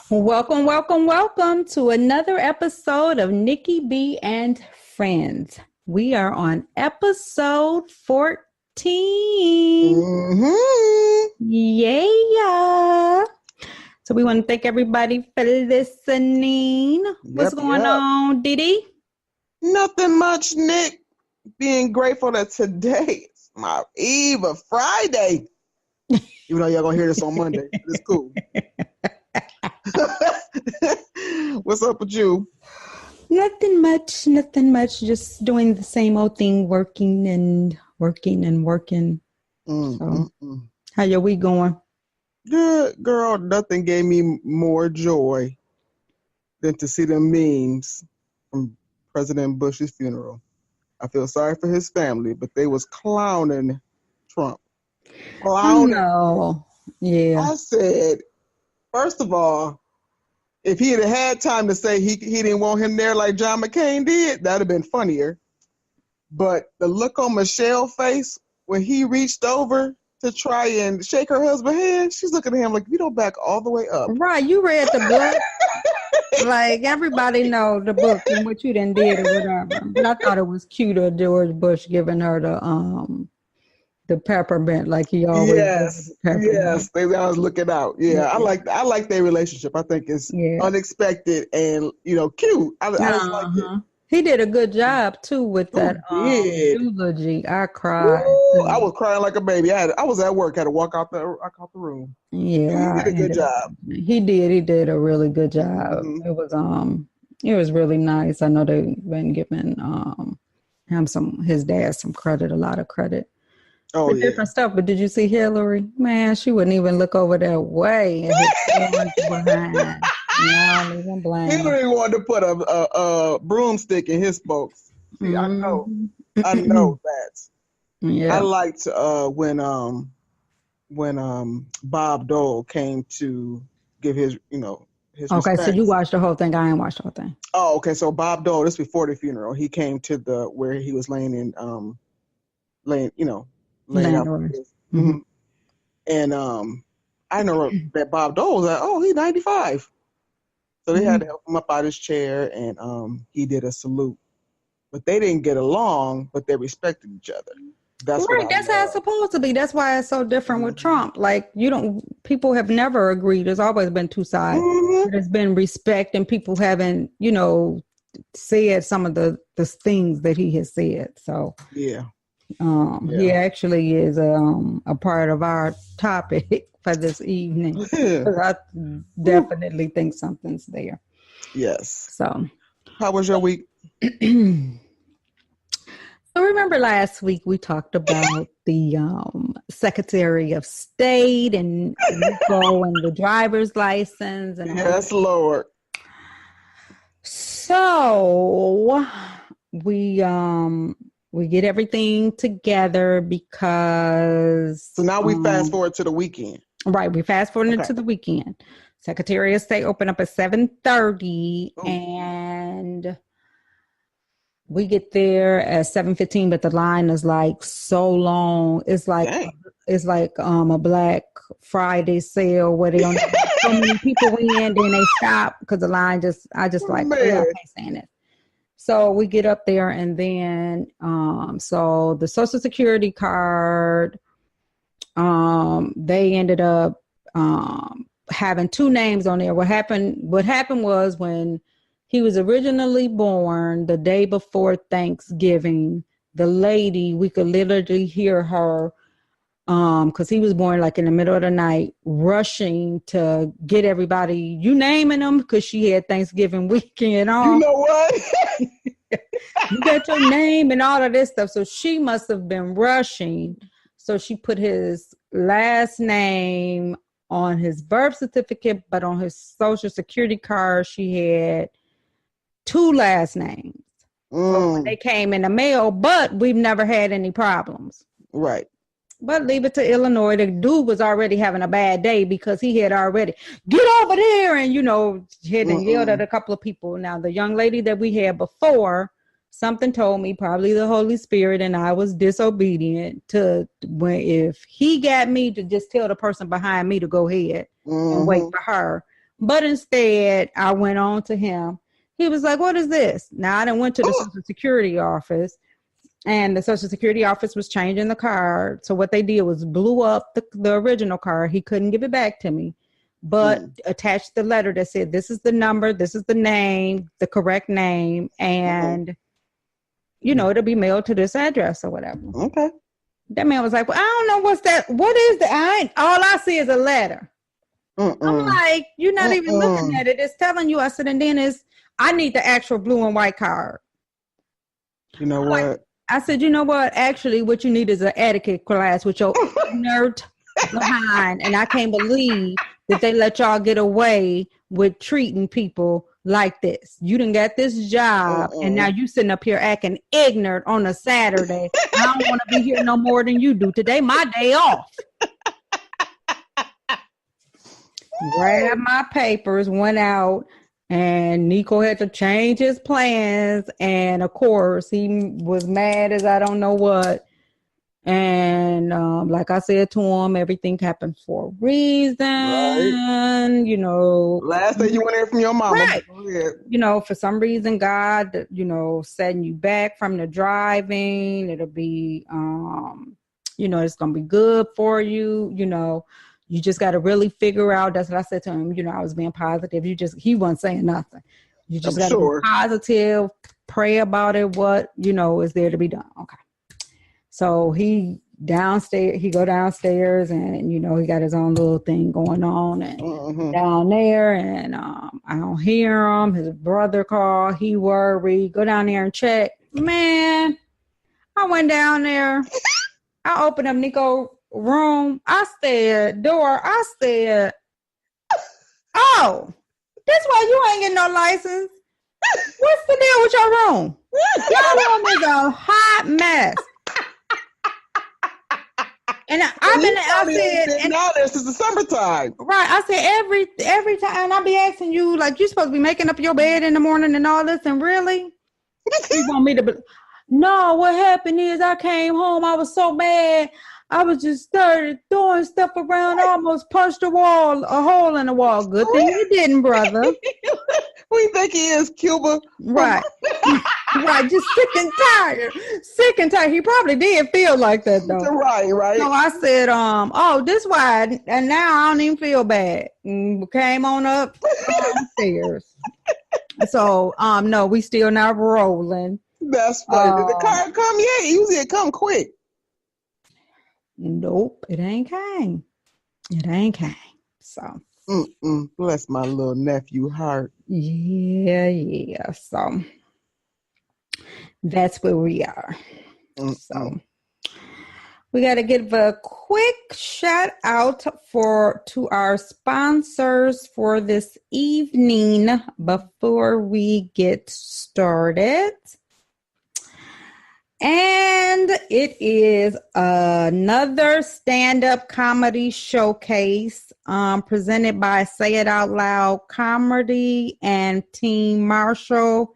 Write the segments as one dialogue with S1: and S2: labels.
S1: Welcome, welcome, welcome to another episode of Nikki B and Friends. We are on episode 14. Yeah. So we want to thank everybody for listening. What's going on, Diddy?
S2: Nothing much, Nick. Being grateful that today is my eve of Friday. Even though y'all gonna hear this on Monday. It's cool. What's up with you?
S1: Nothing much. Just doing the same old thing, working. So, how your week going?
S2: Good, girl. Nothing gave me more joy than to see the memes from President Bush's funeral. I feel sorry for his family, but they was clowning Trump. Clowning.
S1: Oh, yeah.
S2: I said, first of all, if he had time to say he didn't want him there like John McCain did, that'd have been funnier. But the look on Michelle's face when he reached over to try and shake her husband's hand, she's looking at him like, you don't back all the way up.
S1: Right, you read the book. Like, everybody know the book and what you done did or whatever. But I thought it was cute of George Bush giving her the peppermint like he always does.
S2: Yes, they always looking out. Yeah. I like their relationship. I think it's unexpected and cute. I just like it.
S1: He did a good job too with that eulogy. I cried.
S2: Ooh, I was crying like a baby. I was at work. Had to walk out the room.
S1: Yeah,
S2: he did a good job.
S1: He did a really good job. Mm-hmm. It was really nice. I know they've been giving his dad some credit, a lot of credit.
S2: Oh, yeah.
S1: Different stuff. But did you see Hillary? Man, she wouldn't even look over that way. And his behind. No, even blame.
S2: Hillary wanted to put a broomstick in his spokes. See, I know that. Yeah. I liked when Bob Dole came to give his his
S1: okay,
S2: respects.
S1: So you watched the whole thing. I ain't watched the whole thing.
S2: Oh, okay. So Bob Dole, this before the funeral, he came to where he was laying out. Mm-hmm. And I know that Bob Dole was like, oh, he's 95. So they had to help him up out his chair, and he did a salute. But they didn't get along, but they respected each other. That's
S1: right. That's how it's supposed to be. That's why it's so different with Trump. Like, people have never agreed. There's always been two sides. Mm-hmm. There's been respect, and people haven't, said some of the things that he has said. So
S2: yeah.
S1: He actually is a part of our topic for this evening. I definitely think something's there.
S2: Yes.
S1: So,
S2: how was your week?
S1: So remember last week we talked about the Secretary of State and Nikko and the driver's license and
S2: yes, Lord.
S1: So we get everything together because...
S2: So now we fast forward to the weekend.
S1: Right. We fast forward to the weekend. Secretary of State opened up at 7:30 and we get there at 7:15, but the line is like so long. It's like a Black Friday sale where they only have so many people in, then they stop because the line I can't stand it. So we get up there and then, so the Social Security card, they ended up having two names on there. What happened was when he was originally born, the day before Thanksgiving, the lady, we could literally hear her, because he was born like in the middle of the night, rushing to get everybody, you naming them, because she had Thanksgiving weekend on.
S2: You know what?
S1: You got your name and all of this stuff. So she must have been rushing. So she put his last name on his birth certificate, but on his Social Security card, she had two last names. So when they came in the mail, but we've never had any problems.
S2: Right.
S1: But leave it to Illinois. The dude was already having a bad day because he had already, get over there, and, you know, hit and yelled at a couple of people. Now, the young lady that we had before, something told me, probably the Holy Spirit, and I was disobedient to when if he got me to just tell the person behind me to go ahead and wait for her. But instead, I went on to him. He was like, what is this? Now, I done went to the Social Security office, and the Social Security office was changing the card. So what they did was blew up the original card. He couldn't give it back to me, but attached the letter that said, this is the number, this is the name, the correct name, and, you know, it'll be mailed to this address or whatever.
S2: Okay.
S1: That man was like, well, I don't know what's that. What is that? All I see is a letter. I'm like, you're not even looking at it. It's telling you. I said, and then I need the actual blue and white card.
S2: You know what?
S1: I said, you know what? Actually, what you need is an etiquette class with your nerd behind. And I can't believe that they let y'all get away with treating people like this. You done got this job, and now you sitting up here acting ignorant on a Saturday. I don't want to be here no more than you do. Today, my day off. Grabbed my papers, went out, and Nikko had to change his plans. And of course, he was mad as I don't know what. And like I said to him, everything happened for a reason. Right. You know,
S2: last thing you want to hear from your mama.
S1: Right. You know, for some reason, God, you know, setting you back from the driving. It'll be, you know, it's gonna be good for you. You know. You just got to really figure out. That's what I said to him. You know, I was being positive. He wasn't saying nothing. You just got to be positive, pray about it. What, you know, is there to be done. Okay. So he go downstairs and, you know, he got his own little thing going on and down there. And I don't hear him. His brother called. He worried. Go down there and check. Man, I went down there. I opened up Nikko room. I said, oh, that's why you ain't getting no license. What's the deal with your room? Your room is a hot mess. And I've been out there, and
S2: now this is the summertime.
S1: Right. I said every time I be asking you, like, you're supposed to be making up your bed in the morning and all this, and really? You want me to no, what happened is I came home, I was so mad. I was just started throwing stuff around. I almost punched a hole in the wall. Good thing you didn't, brother.
S2: We think he is, Cuba.
S1: Right. Right. Just sick and tired. He probably did feel like that, though.
S2: Right.
S1: So I said, oh, this why, and now I don't even feel bad. Came on up downstairs. So, no, we still not rolling.
S2: That's funny. Did the car come yet? Usually it come quick.
S1: Nope, it ain't came. So
S2: bless my little nephew heart.
S1: Yeah. So that's where we are. So we got to give a quick shout out to our sponsors for this evening before we get started. And it is another stand-up comedy showcase presented by Say It Out Loud Comedy and Team Marshall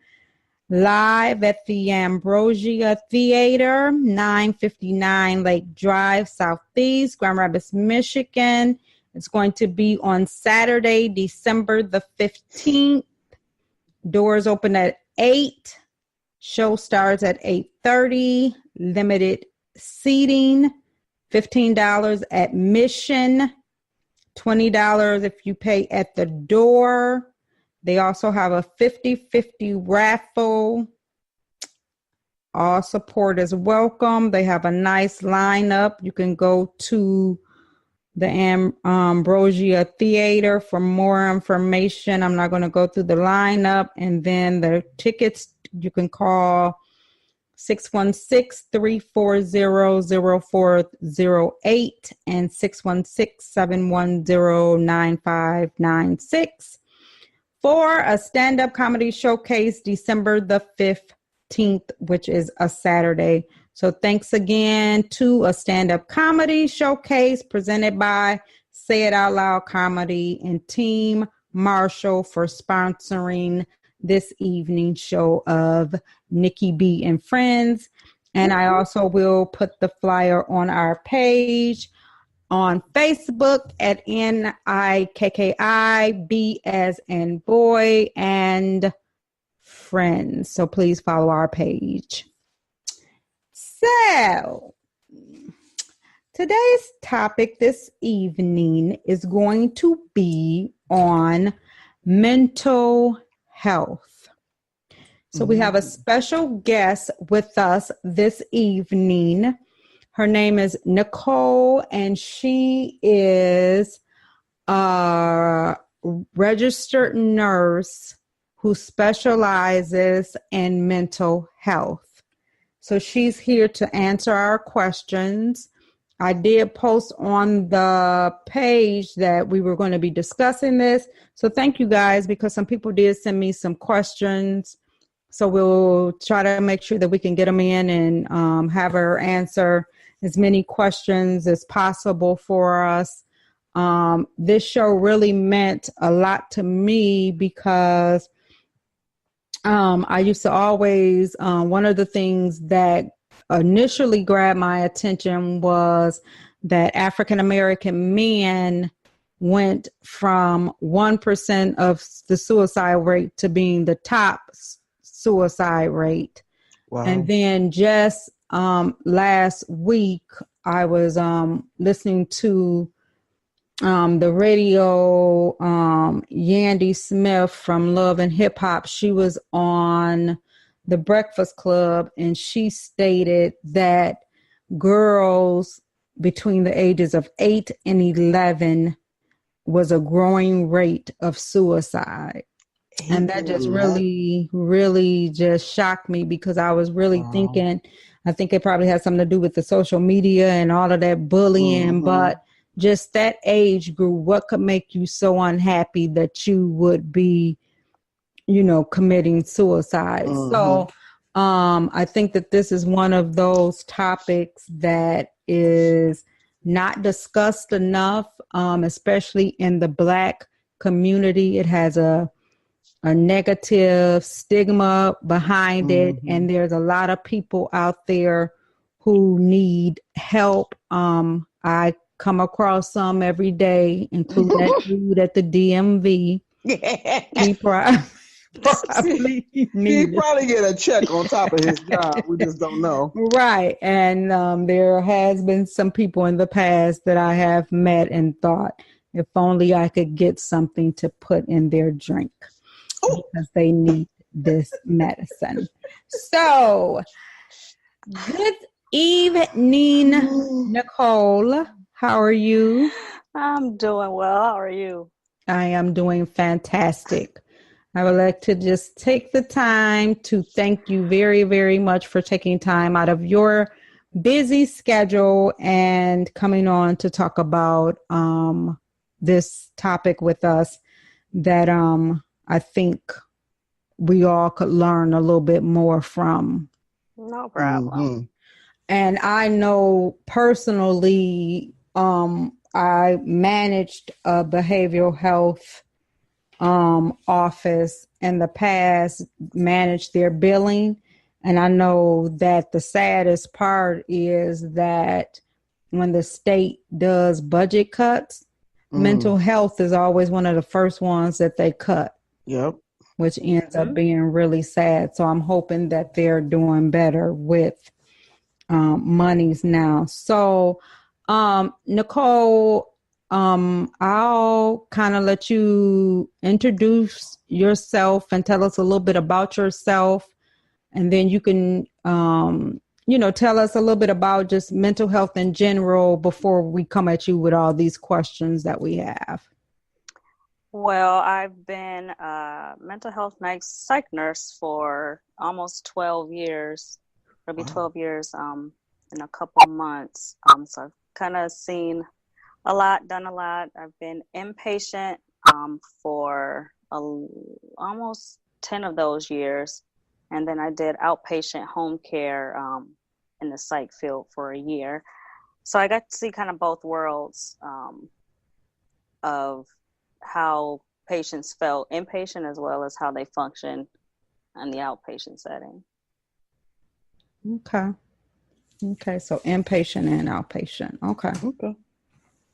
S1: live at the Ambrosia Theater, 959 Lake Drive, Southeast, Grand Rapids, Michigan. It's going to be on Saturday, December the 15th. Doors open at 8. Show starts at 8:30. Limited seating, $15 admission, $20 if you pay at the door. They also have a 50-50 raffle. All support is welcome. They have a nice lineup. You can go to the Ambrosia Theater for more information. I'm not going to go through the lineup. And then the tickets, you can call 616-340-0408 and 616-710-9596 for a stand-up comedy showcase December the 15th, which is a Saturday. So thanks again to a stand-up comedy showcase presented by Say It Out Loud Comedy and Team Marshall for sponsoring this evening show of Nikki B and Friends. And I also will put the flyer on our page on Facebook at NIKKI, as in boy, and friends. So please follow our page. So today's topic this evening is going to be on mental health. So we have a special guest with us this evening. Her name is Nikko, and she is a registered nurse who specializes in mental health. So she's here to answer our questions. I did post on the page that we were going to be discussing this. So thank you guys, because some people did send me some questions. So we'll try to make sure that we can get them in and have her answer as many questions as possible for us. This show really meant a lot to me because I used to always, one of the things that initially grabbed my attention was that African-American men went from 1% of the suicide rate to being the top suicide rate. Wow. And then just last week, I was listening to the radio, Yandy Smith from Love and Hip Hop. She was on The Breakfast Club, and she stated that girls between the ages of 8 and 11 was a growing rate of suicide. And that just really just shocked me, because I was really thinking, I think it probably has something to do with the social media and all of that bullying, but just that age group, what could make you so unhappy that you would be, committing suicide? So I think that this is one of those topics that is not discussed enough, especially in the Black community. It has a negative stigma behind it, and there's a lot of people out there who need help. I come across some every day, including that dude at the DMV. He probably
S2: get a check on top of his job. We just don't know.
S1: Right. And there has been some people in the past that I have met and thought, if only I could get something to put in their drink, because they need this medicine. So, good evening, Nicole. How are you?
S3: I'm doing well. How are you?
S1: I am doing fantastic. I would like to just take the time to thank you very, very much for taking time out of your busy schedule and coming on to talk about this topic with us that I think we all could learn a little bit more from.
S3: No problem.
S1: And I know personally, I managed a behavioral health office in the past, managed their billing. And I know that the saddest part is that when the state does budget cuts, mental health is always one of the first ones that they cut.
S2: Yep.
S1: Which ends up being really sad. So I'm hoping that they're doing better with monies now. So, Nicole, I'll kind of let you introduce yourself and tell us a little bit about yourself. And then you can, tell us a little bit about just mental health in general before we come at you with all these questions that we have.
S3: Well, I've been a mental health psych nurse for almost 12 years. It'll be 12 years in a couple months. So I've kind of seen a lot, done a lot. I've been inpatient for almost 10 of those years. And then I did outpatient home care in the psych field for a year. So I got to see kind of both worlds of how patients felt inpatient as well as how they function in the outpatient setting.
S1: Okay. Okay. So inpatient and outpatient. Okay.
S2: Okay.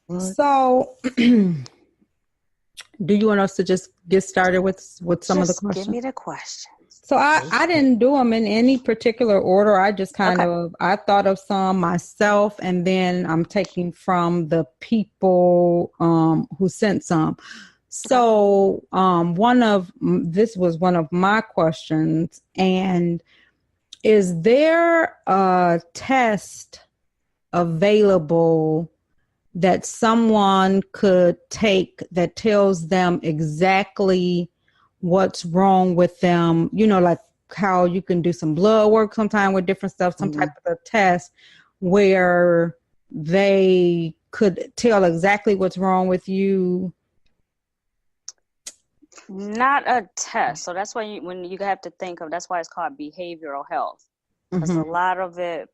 S2: Right.
S1: So do you want us to just get started with some of the questions?
S3: Give me the questions.
S1: So I didn't do them in any particular order. I just I thought of some myself, and then I'm taking from the people who sent some. So this was one of my questions, and is there a test available that someone could take that tells them exactly what's wrong with them? You know, like how you can do some blood work sometime with different stuff, some type of a test where they could tell exactly what's wrong with you.
S3: Not a test. So that's why when you have to think of, that's why it's called behavioral health, because a lot of it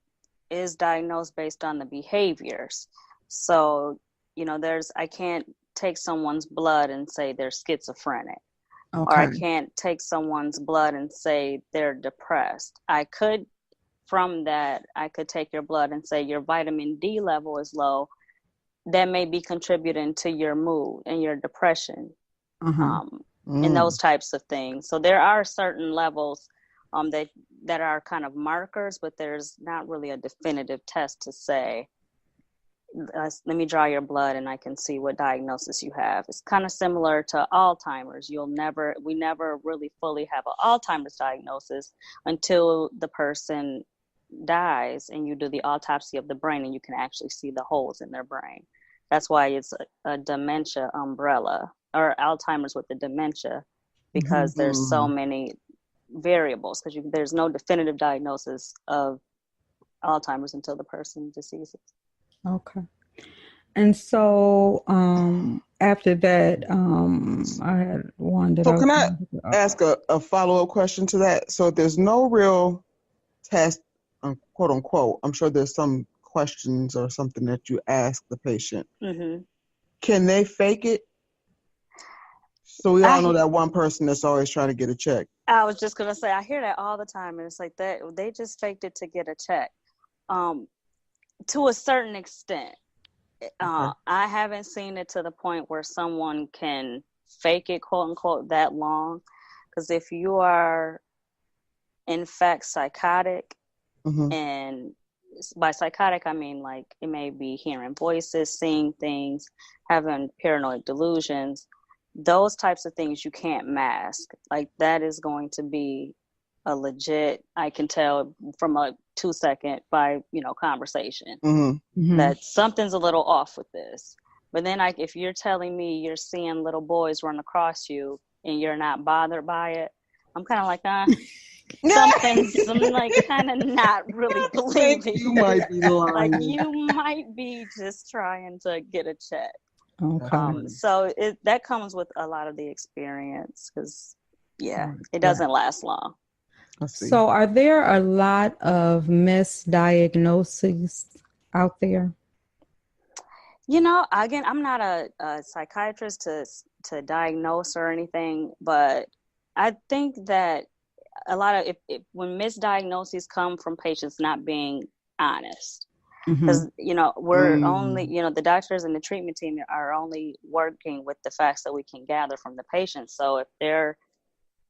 S3: is diagnosed based on the behaviors. So, you know, I can't take someone's blood and say they're schizophrenic. Okay. Or I can't take someone's blood and say they're depressed. From that, I could take your blood and say your vitamin D level is low. That may be contributing to your mood and your depression, and those types of things. So there are certain levels that are kind of markers, but there's not really a definitive test to say, let me draw your blood and I can see what diagnosis you have. It's kind of similar to Alzheimer's. We never really fully have an Alzheimer's diagnosis until the person dies and you do the autopsy of the brain and you can actually see the holes in their brain. That's why it's a dementia umbrella, or Alzheimer's with the dementia, because there's so many variables, because there's no definitive diagnosis of Alzheimer's until the person deceases.
S1: Okay. And so after that, I had one that
S2: can I ask a follow-up question to that? So there's no real test, quote unquote. I'm sure there's some questions or something that you ask the patient. Can they fake it? So we all know that one person that's always trying to get a check.
S3: I was just going to say, I hear that all the time. And it's like that they just faked it to get a check. To a certain extent. I haven't seen it to the point where someone can fake it, quote unquote, that long. Because if you are, in fact, psychotic, and by psychotic, I mean like it may be hearing voices, seeing things, having paranoid delusions, those types of things you can't mask. Like that is going to be a legit, I can tell from a 2-second by, conversation that something's a little off with this. But then if you're telling me you're seeing little boys run across you and you're not bothered by it, I'm kind of like, I'm like kind of not really believing.
S2: You might be lying.
S3: Like you might be just trying to get a check.
S1: Okay.
S3: So that comes with a lot of the experience, because it doesn't last long.
S1: So are there a lot of misdiagnoses out there?
S3: Again, I'm not a psychiatrist to diagnose or anything, but I think that a lot of when misdiagnoses come from patients not being honest, because we're only the doctors and the treatment team are only working with the facts that we can gather from the patient. So if they're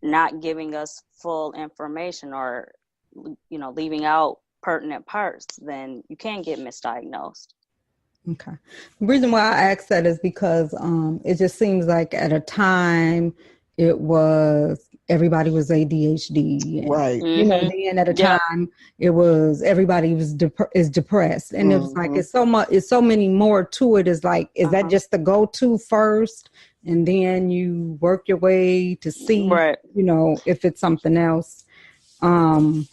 S3: not giving us full information or leaving out pertinent parts, then you can get misdiagnosed.
S1: Okay. The reason why I asked that is because it just seems like at a time everybody was ADHD,
S2: right?
S1: Then at a time it was everybody is depressed, and it was like it's so many more to it. Is like, is that just the go-to first, and then you work your way to see, if it's something else, and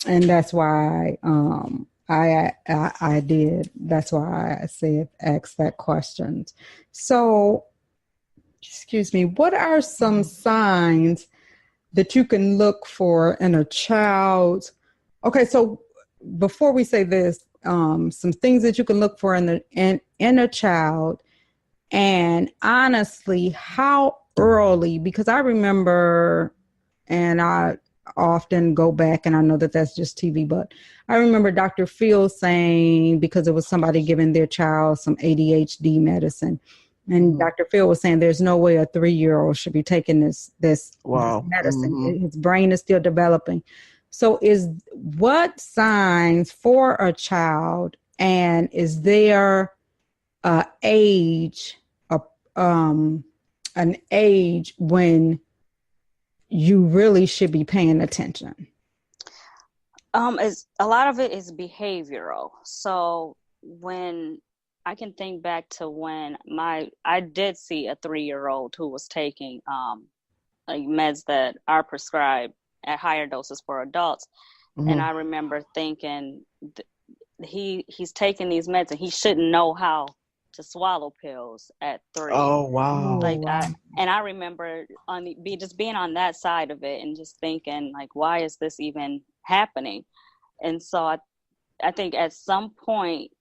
S1: that's why I did. That's why I said ask that question. So, excuse me, what are some signs that you can look for in a child? Okay, so before we say this, some things that you can look for in a child, and honestly, how early, because I remember, and I often go back, and I know that that's just TV, but I remember Dr. Phil saying, because it was somebody giving their child some ADHD medicine, and Dr. Phil was saying there's no way a 3-year-old should be taking this medicine. His brain is still developing. So what signs for a child, and is there age, an age when you really should be paying attention?
S3: Is a lot of it is behavioral. So when I can think back to when I did see a 3-year-old who was taking like meds that are prescribed at higher doses for adults, and I remember thinking he's taking these meds and he shouldn't know how to swallow pills at 3.
S2: Oh wow!
S3: Like I remember just being on that side of it and just thinking, like, why is this even happening? And so I think at some point,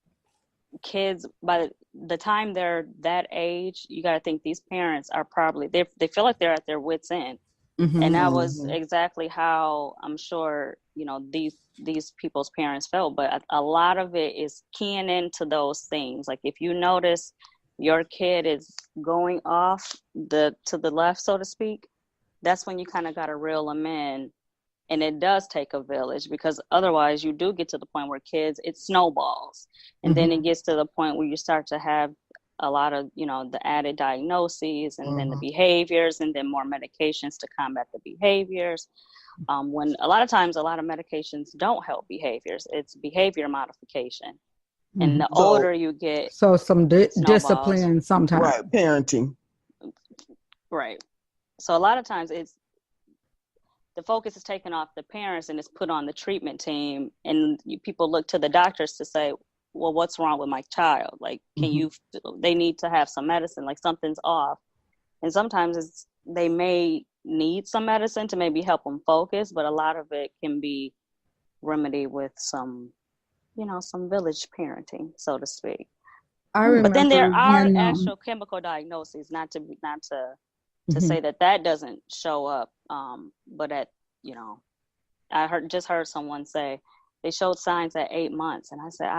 S3: kids, by the time they're that age, you got to think these parents are probably they feel like they're at their wits' end. And that was exactly how I'm sure, these people's parents felt. But a lot of it is keying into those things. Like if you notice your kid is going off to the left, so to speak, that's when you kind of got to reel them in. And it does take a village, because otherwise you do get to the point where it snowballs. And then it gets to the point where you start to have a lot of, the added diagnoses and then the behaviors and then more medications to combat the behaviors. When a lot of times, a lot of medications don't help behaviors. It's behavior modification. And the older you get.
S1: So some discipline sometimes.
S2: Right, parenting.
S3: Right. So a lot of times the focus is taken off the parents and it's put on the treatment team. And people look to the doctors to say, well, what's wrong with my child? Like, they need to have some medicine, like something's off. And sometimes they may need some medicine to maybe help them focus, but a lot of it can be remedied with some village parenting, so to speak. But then there are actual chemical diagnoses, not to say that doesn't show up. But I heard someone say, they showed signs at 8 months, and I said,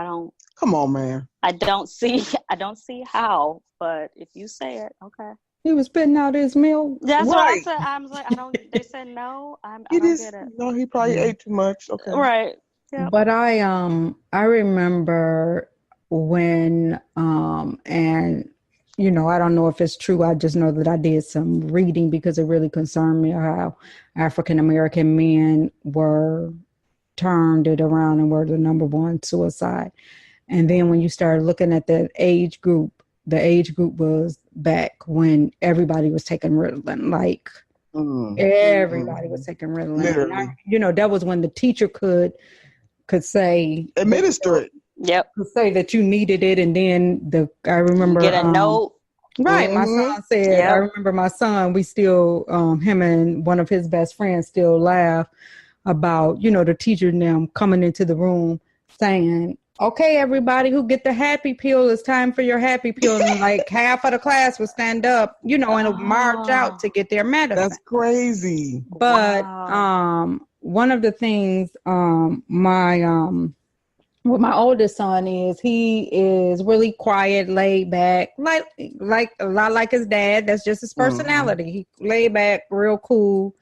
S2: Come on, man.
S3: I don't see how, but if you say it, okay.
S1: He was spitting out his milk.
S3: That's what I said. I was like, they said no. I don't get it.
S2: No, he probably ate too much. Okay.
S3: Right. Yeah.
S1: But I remember when and I don't know if it's true. I just know that I did some reading because it really concerned me how African American men were turned it around and were the number one suicide. And then when you started looking at the age group was back when everybody was taking Ritalin, like everybody was taking Ritalin. And that was when the teacher could say,
S2: administer it.
S3: Yep.
S1: Could say that you needed it. And then I remember
S3: get a note.
S1: Right. My son said, I remember my son, we still, him and one of his best friends still laugh about, the teacher and them coming into the room saying, okay, everybody who get the happy pill, it's time for your happy pill. And like half of the class would stand up, and march out to get their medicine.
S2: That's crazy.
S1: But one of the things what my oldest son is, he is really quiet, laid back, like a lot like his dad. That's just his personality. He laid back, real cool,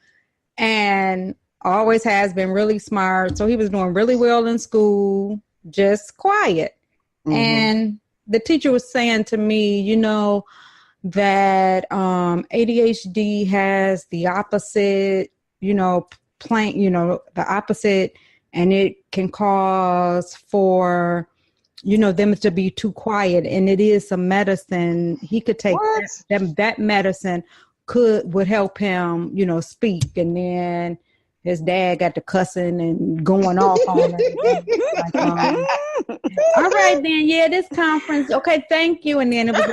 S1: and always has been really smart. So he was doing really well in school, just quiet. And the teacher was saying to me, that ADHD has the opposite, the opposite, and it can cause for, them to be too quiet. And it is some medicine he could take. That medicine would help him, speak. And then his dad got to cussing and going off on it. All right, then, this conference. Okay, thank you. And then it was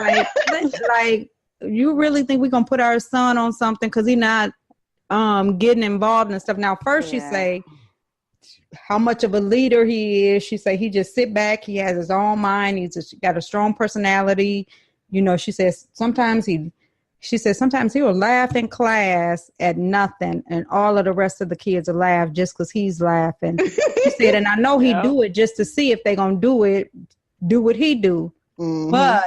S1: like, you really think we're going to put our son on something because he's not getting involved and stuff. Now, first you say, how much of a leader he is. She said he just sit back. He has his own mind. He's got a strong personality. You know, she says sometimes he will laugh in class at nothing, and all of the rest of the kids will laugh just because he's laughing. She said, and I know he do it just to see if they're gonna do what he do, but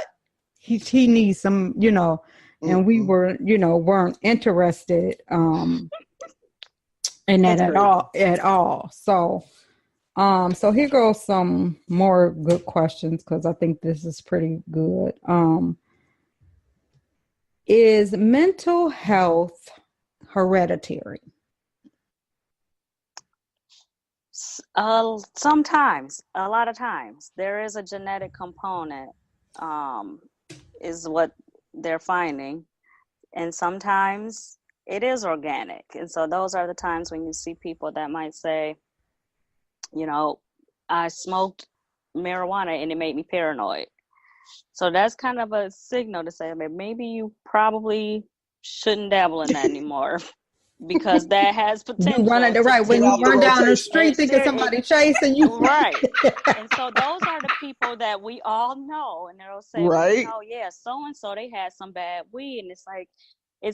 S1: he needs some, you know. And we were, you know, weren't interested in that at all. So, so here goes some more good questions because I think this is pretty good. Is mental health hereditary?
S3: Sometimes, a lot of times, there is a genetic component, is what they're finding, and sometimes it is organic. And so those are the times when you see people that might say, you know, I smoked marijuana and it made me paranoid. So that's kind of a signal to say that maybe you probably shouldn't dabble in that anymore. Because that has potential.
S1: You run it right when you run down the street thinking somebody chasing you.
S3: Right. And so those are the people that we all know, and they'll say,
S2: right.
S3: Oh yeah, so and so they had some bad weed, and it's like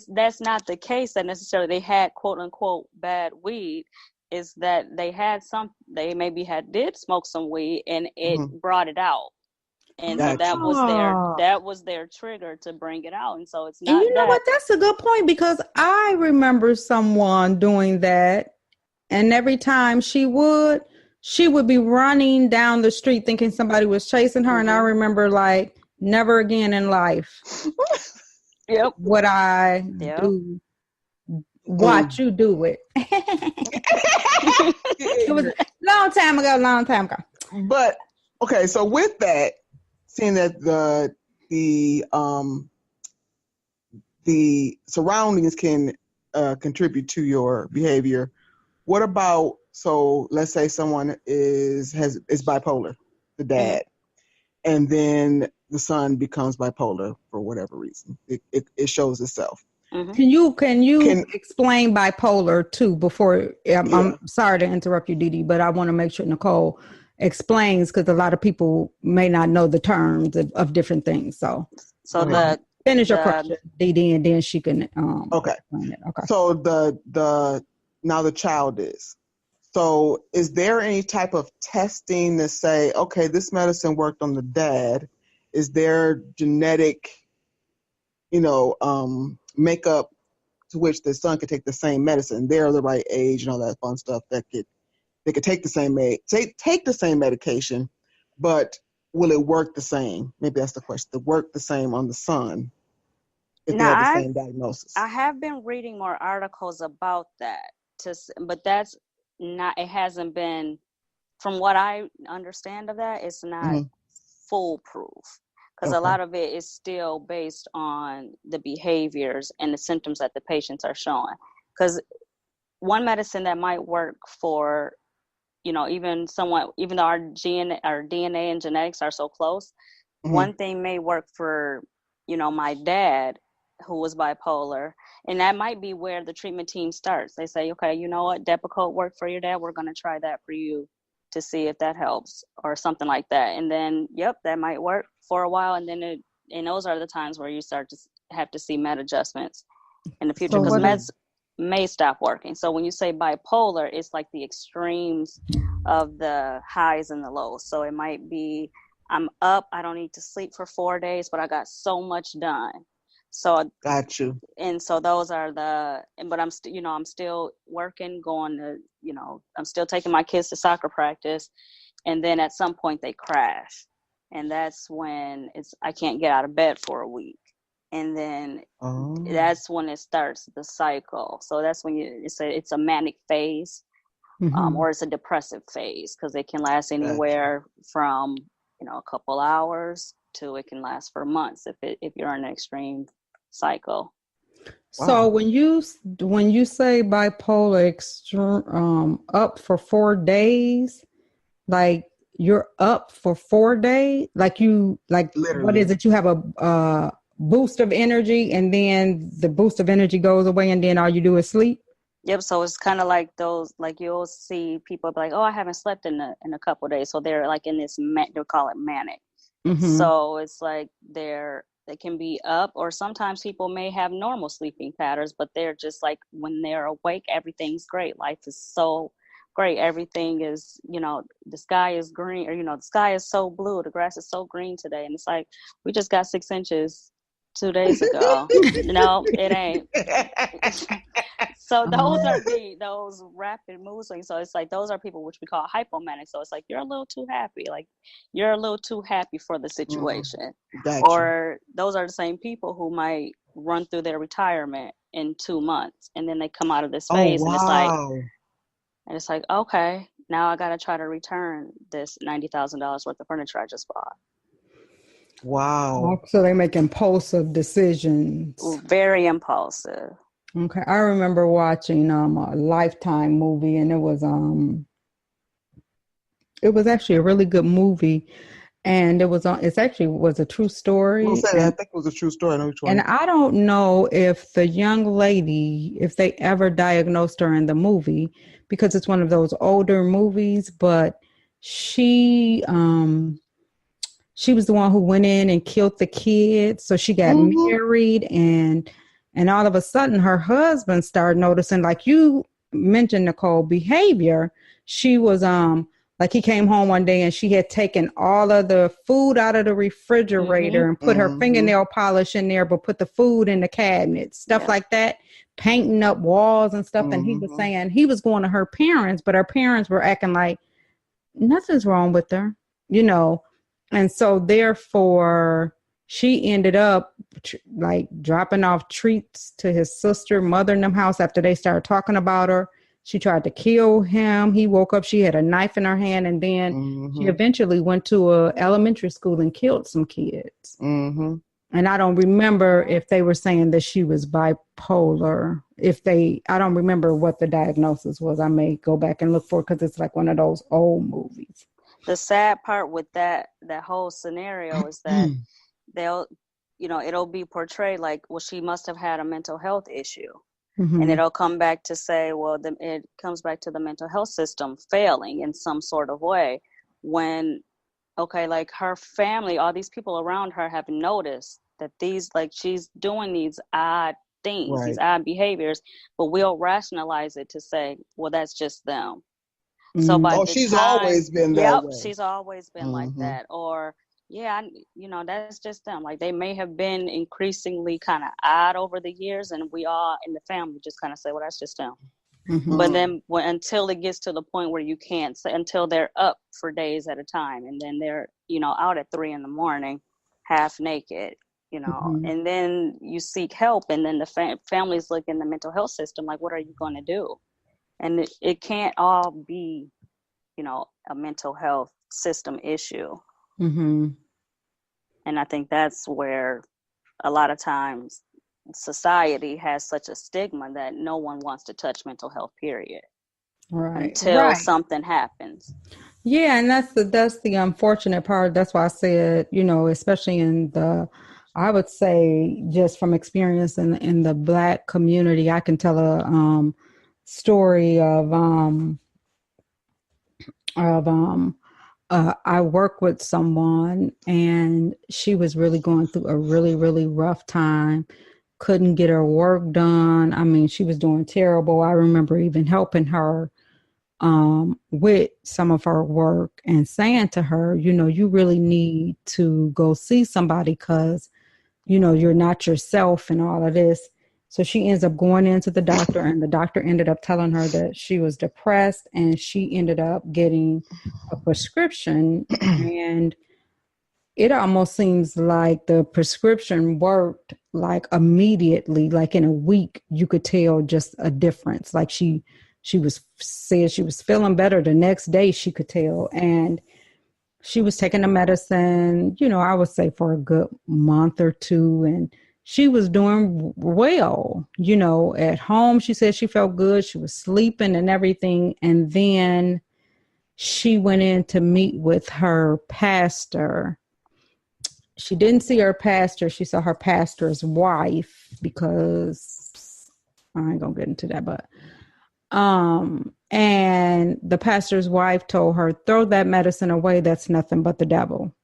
S3: that's not the case that necessarily they had quote unquote bad weed. Is that they maybe did smoke some weed and it brought it out. And so that was their trigger to bring it out. And so it's not.
S1: And you know what? That's a good point, because I remember someone doing that, and every time she would be running down the street thinking somebody was chasing her. And I remember, like, never again in life would I do watch you do it. It was a long time ago.
S2: But okay, so with that, seeing that the surroundings can contribute to your behavior, what about, so let's say someone is bipolar, the dad, and then the son becomes bipolar for whatever reason. It shows itself.
S1: Mm-hmm. Can you explain bipolar too before? I'm sorry to interrupt you, Dee Dee, but I want to make sure Nicole explains, because a lot of people may not know the terms of different things. So finish your question, Dee Dee, and then she can.
S2: Okay. So now the child is. So is there any type of testing to say, okay, this medicine worked on the dad? Is there genetic, makeup to which the son could take the same medicine? They're the right age and all that fun stuff that they could take the same medication, but will it work the same? Maybe that's the question. To work the same on the son if they have the same diagnosis.
S3: I have been reading more articles about that, but that's not. It hasn't been, from what I understand of that, it's not foolproof, because a lot of it is still based on the behaviors and the symptoms that the patients are showing. Because one medicine that might work for, even though our DNA and genetics are so close, one thing may work for, my dad who was bipolar, and that might be where the treatment team starts. They say, okay, you know what, Depakote worked for your dad, we're going to try that for you to see if that helps, or something like that. And then, that might work for a while, and then those are the times where you start to have to see med adjustments in the future, because meds may stop working. So when you say bipolar, it's like the extremes of the highs and the lows. So it might be, I'm up, I don't need to sleep for 4 days, but I got so much done. So
S2: got you.
S3: And so those are but I'm still working, going to, I'm still taking my kids to soccer practice, and then at some point they crash, and that's when I can't get out of bed for a week. And then that's when it starts the cycle. So that's when it's a manic phase, or it's a depressive phase, because it can last anywhere from, a couple hours to it can last for months if you're in an extreme cycle.
S1: So when you say bipolar up for 4 days, like you're up for 4 days, literally. What is it? You have a boost of energy, and then the boost of energy goes away, and then all you do is sleep?
S3: Yep. So it's kind of like those, like you'll see people be like, "Oh, I haven't slept in a couple of days," so they're like in this they call it manic.
S1: Mm-hmm.
S3: So it's like they can be up, or sometimes people may have normal sleeping patterns, but they're just like when they're awake, everything's great. Life is so great. Everything is, the sky is green, or the sky is so blue, the grass is so green today, and it's like we just got 6 inches 2 days ago. No, it ain't. So those are those rapid mood swings. So it's like those are people which we call hypomanic. So it's like you're a little too happy, like you're a little too happy for the situation.
S2: Gotcha.
S3: Or those are the same people who might run through their retirement in 2 months, and then they come out of this phase, and it's like, okay, now I got to try to return this $90,000 worth of furniture I just bought.
S2: Wow.
S1: So they make impulsive decisions.
S3: Very impulsive.
S1: Okay. I remember watching a Lifetime movie, and it was actually a really good movie, and it actually was a true story.
S2: I think it was a true story. I know which one.
S1: And I don't know if the young lady, if they ever diagnosed her in the movie, because it's one of those older movies, but she was the one who went in and killed the kids. So she got married, and all of a sudden her husband started noticing, like you mentioned, Nicole, behavior. She was like, he came home one day and she had taken all of the food out of the refrigerator and put her fingernail polish in there, but put the food in the cabinet, stuff like that, painting up walls and stuff. And he was saying he was going to her parents, but her parents were acting like nothing's wrong with her, And so therefore she ended up like dropping off treats to his sister, mother in them house after they started talking about her. She tried to kill him. He woke up, she had a knife in her hand, and then she eventually went to a elementary school and killed some kids. And I don't remember if they were saying that she was bipolar. I don't remember what the diagnosis was. I may go back and look for it because it's like one of those old movies.
S3: The sad part with that whole scenario is that it'll be portrayed like, well, she must have had a mental health issue. And it'll come back to say, well, it comes back to the mental health system failing in some sort of way, when, okay, like her family, all these people around her have noticed that she's doing these odd things, these odd behaviors, but we'll rationalize it to say, well, that's just them. So she's
S2: always been that way.
S3: She's always been like that. Or, that's just them. Like, they may have been increasingly kind of odd over the years, and we all in the family just kind of say, well, that's just them. But then until it gets to the point where you can't say, until they're up for days at a time, and then they're, out at 3 a.m, half naked, and then you seek help, and then the families look in the mental health system like, what are you going to do? And it can't all be, a mental health system issue. And I think that's where a lot of times society has such a stigma that no one wants to touch mental health, period. Until something happens.
S1: Yeah, and that's the unfortunate part. That's why I said, especially I would say, just from experience in the Black community, I can tell a story of I work with someone, and she was really going through a really, really rough time. Couldn't get her work done. I mean, she was doing terrible. I remember even helping her with some of her work and saying to her, you really need to go see somebody because, you're not yourself and all of this. So she ends up going into the doctor, and the doctor ended up telling her that she was depressed, and she ended up getting a prescription. And it almost seems like the prescription worked like immediately, like in a week, you could tell just a difference. Like she said she was feeling better the next day, she could tell. And she was taking the medicine, I would say for a good month or two, and she was doing well, at home. She said she felt good. She was sleeping and everything. And then she went in to meet with her pastor. She didn't see her pastor. She saw her pastor's wife, because I ain't going to get into that, but And the pastor's wife told her, throw that medicine away. That's nothing but the devil.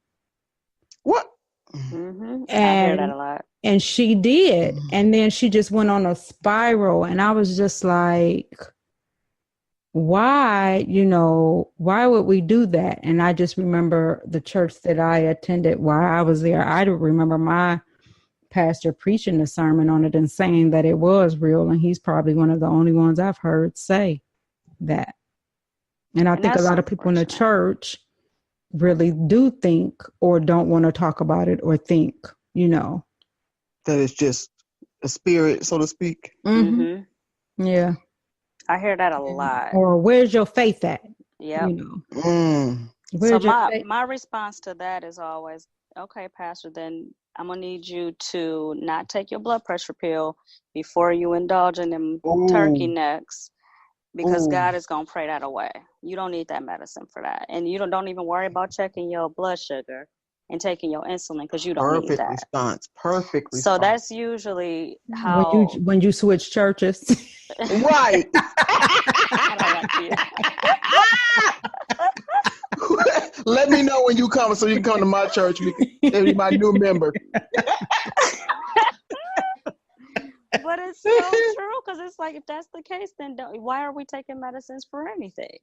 S2: What?
S3: Mm-hmm. I hear that a lot.
S1: And she did. And then she just went on a spiral. And I was just like, why, why would we do that? And I just remember the church that I attended while I was there. I don't remember my pastor preaching a sermon on it and saying that it was real. And he's probably one of the only ones I've heard say that. And I think a lot of people in the church really do think or don't want to talk about it or think, that
S2: it's just a spirit, so to speak.
S1: Mm-hmm. Yeah.
S3: I hear that a lot.
S1: Or where's your faith at?
S3: Yep.
S1: So
S3: my response to that is always, okay, Pastor, then I'm going to need you to not take your blood pressure pill before you indulge in them turkey necks, because God is going to pray that away. You don't need that medicine for that. And you don't even worry about checking your blood sugar and taking your insulin, because you don't need that.
S2: Perfect response.
S3: So that's usually how...
S1: When you switch churches.
S2: Right. Let me know when you come so you can come to my church. You can be my new member.
S3: But it's so true, because it's like, if that's the case, then why are we taking medicines for anything?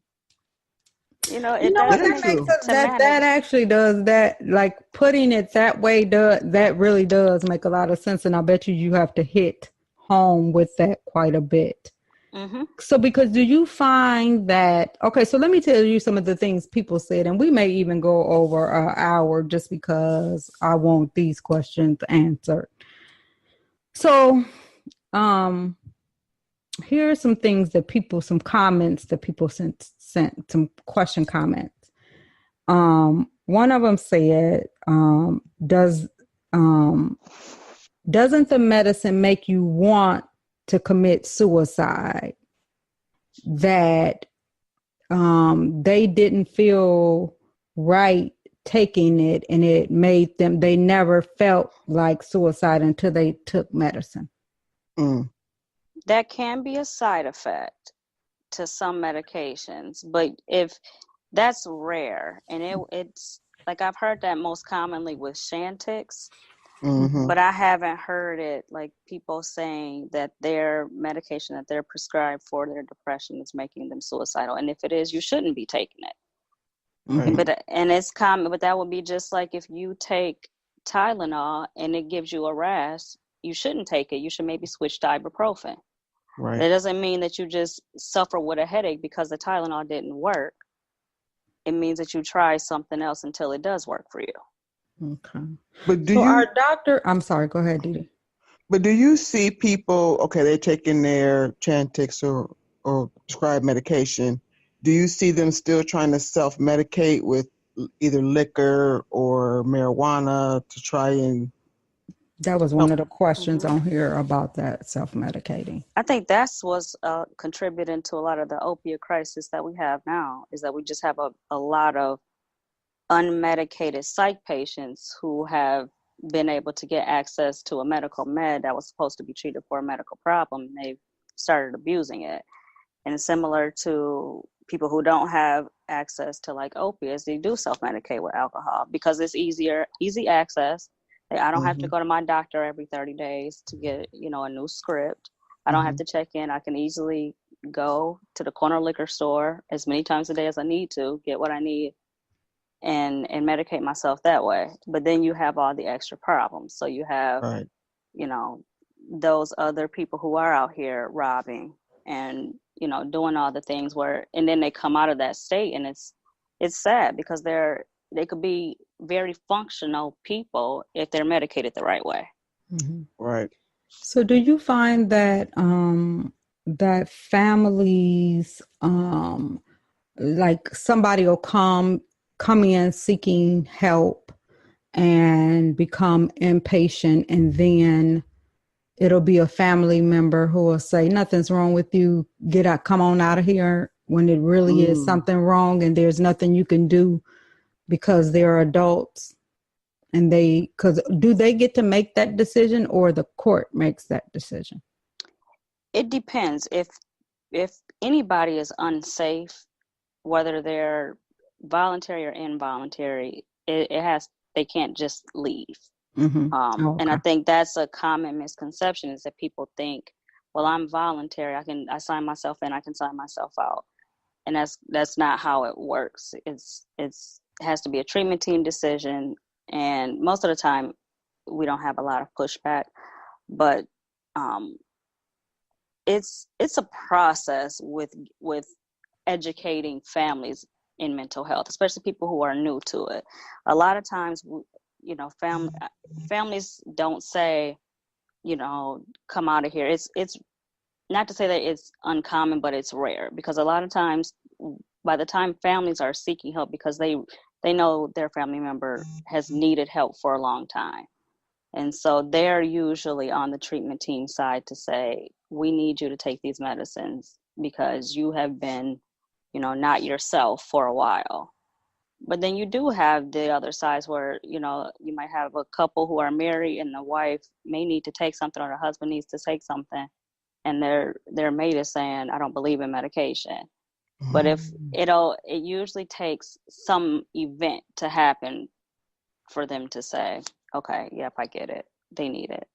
S1: That actually does that, like putting it that way, that really does make a lot of sense. And I bet you have to hit home with that quite a bit.
S3: Mm-hmm.
S1: So, because do you find that, okay, so let me tell you some of the things people said, and we may even go over an hour just because I want these questions answered. So, here are some things that some comments that people sent some question comments. One of them said, doesn't the medicine make you want to commit suicide? That they didn't feel right taking it, and it made them, they never felt like suicide until they took medicine.
S3: That can be a side effect to some medications, but if that's rare, and it's like, I've heard that most commonly with Chantix, but I haven't heard it like people saying that their medication that they're prescribed for their depression is making them suicidal. And if it is, you shouldn't be taking it. And it's common, but that would be just like if you take Tylenol and it gives you a rash, you shouldn't take it. You should maybe switch to ibuprofen.
S2: Right.
S3: It doesn't mean that you just suffer with a headache because the Tylenol didn't work. It means that you try something else until it does work for you.
S1: Okay.
S2: But
S1: our doctor, I'm sorry, go ahead, Didi.
S2: But do you see people, okay, they're taking their Chantix or prescribed medication. Do you see them still trying to self-medicate with either liquor or marijuana to try and...
S1: That was one of the questions on here about that, self-medicating.
S3: I think that's what's contributing to a lot of the opiate crisis that we have now, is that we just have a lot of unmedicated psych patients who have been able to get access to a medical med that was supposed to be treated for a medical problem, and they've started abusing it. And similar to people who don't have access to like opiates, they do self-medicate with alcohol because it's easy access. I don't have to go to my doctor every 30 days to get, a new script. I don't have to check in. I can easily go to the corner liquor store as many times a day as I need to, get what I need, and medicate myself that way. But then you have all the extra problems. So you have, those other people who are out here robbing and, doing all the things and then they come out of that state, and it's sad because they could be very functional people if they're medicated the right way.
S2: Right.
S1: So do you find that that families, like somebody will come in seeking help and become impatient, and then it'll be a family member who will say, nothing's wrong with you, get out, come on out of here, when it really is something wrong and there's nothing you can do because they're adults? And do they get to make that decision, or the court makes that decision?
S3: It depends. If anybody is unsafe, whether they're voluntary or involuntary, they can't just leave. And I think that's a common misconception, is that people think, well, I'm voluntary, I sign myself in, I can sign myself out. And that's not how it works. It has to be a treatment team decision, and most of the time we don't have a lot of pushback, but it's a process with educating families in mental health, especially people who are new to it. A lot of times, you know, families don't say, you know, come out of here. It's not to say that it's uncommon, but it's rare, because a lot of times by the time families are seeking help, because they know their family member has needed help for a long time. And so they're usually on the treatment team side to say, we need you to take these medicines because you have been, you know, not yourself for a while. But then you do have the other sides where, you know, you might have a couple who are married and the wife may need to take something, or the husband needs to take something, and their mate is saying, I don't believe in medication. But it usually takes some event to happen for them to say, okay, yep, I get it. They need it.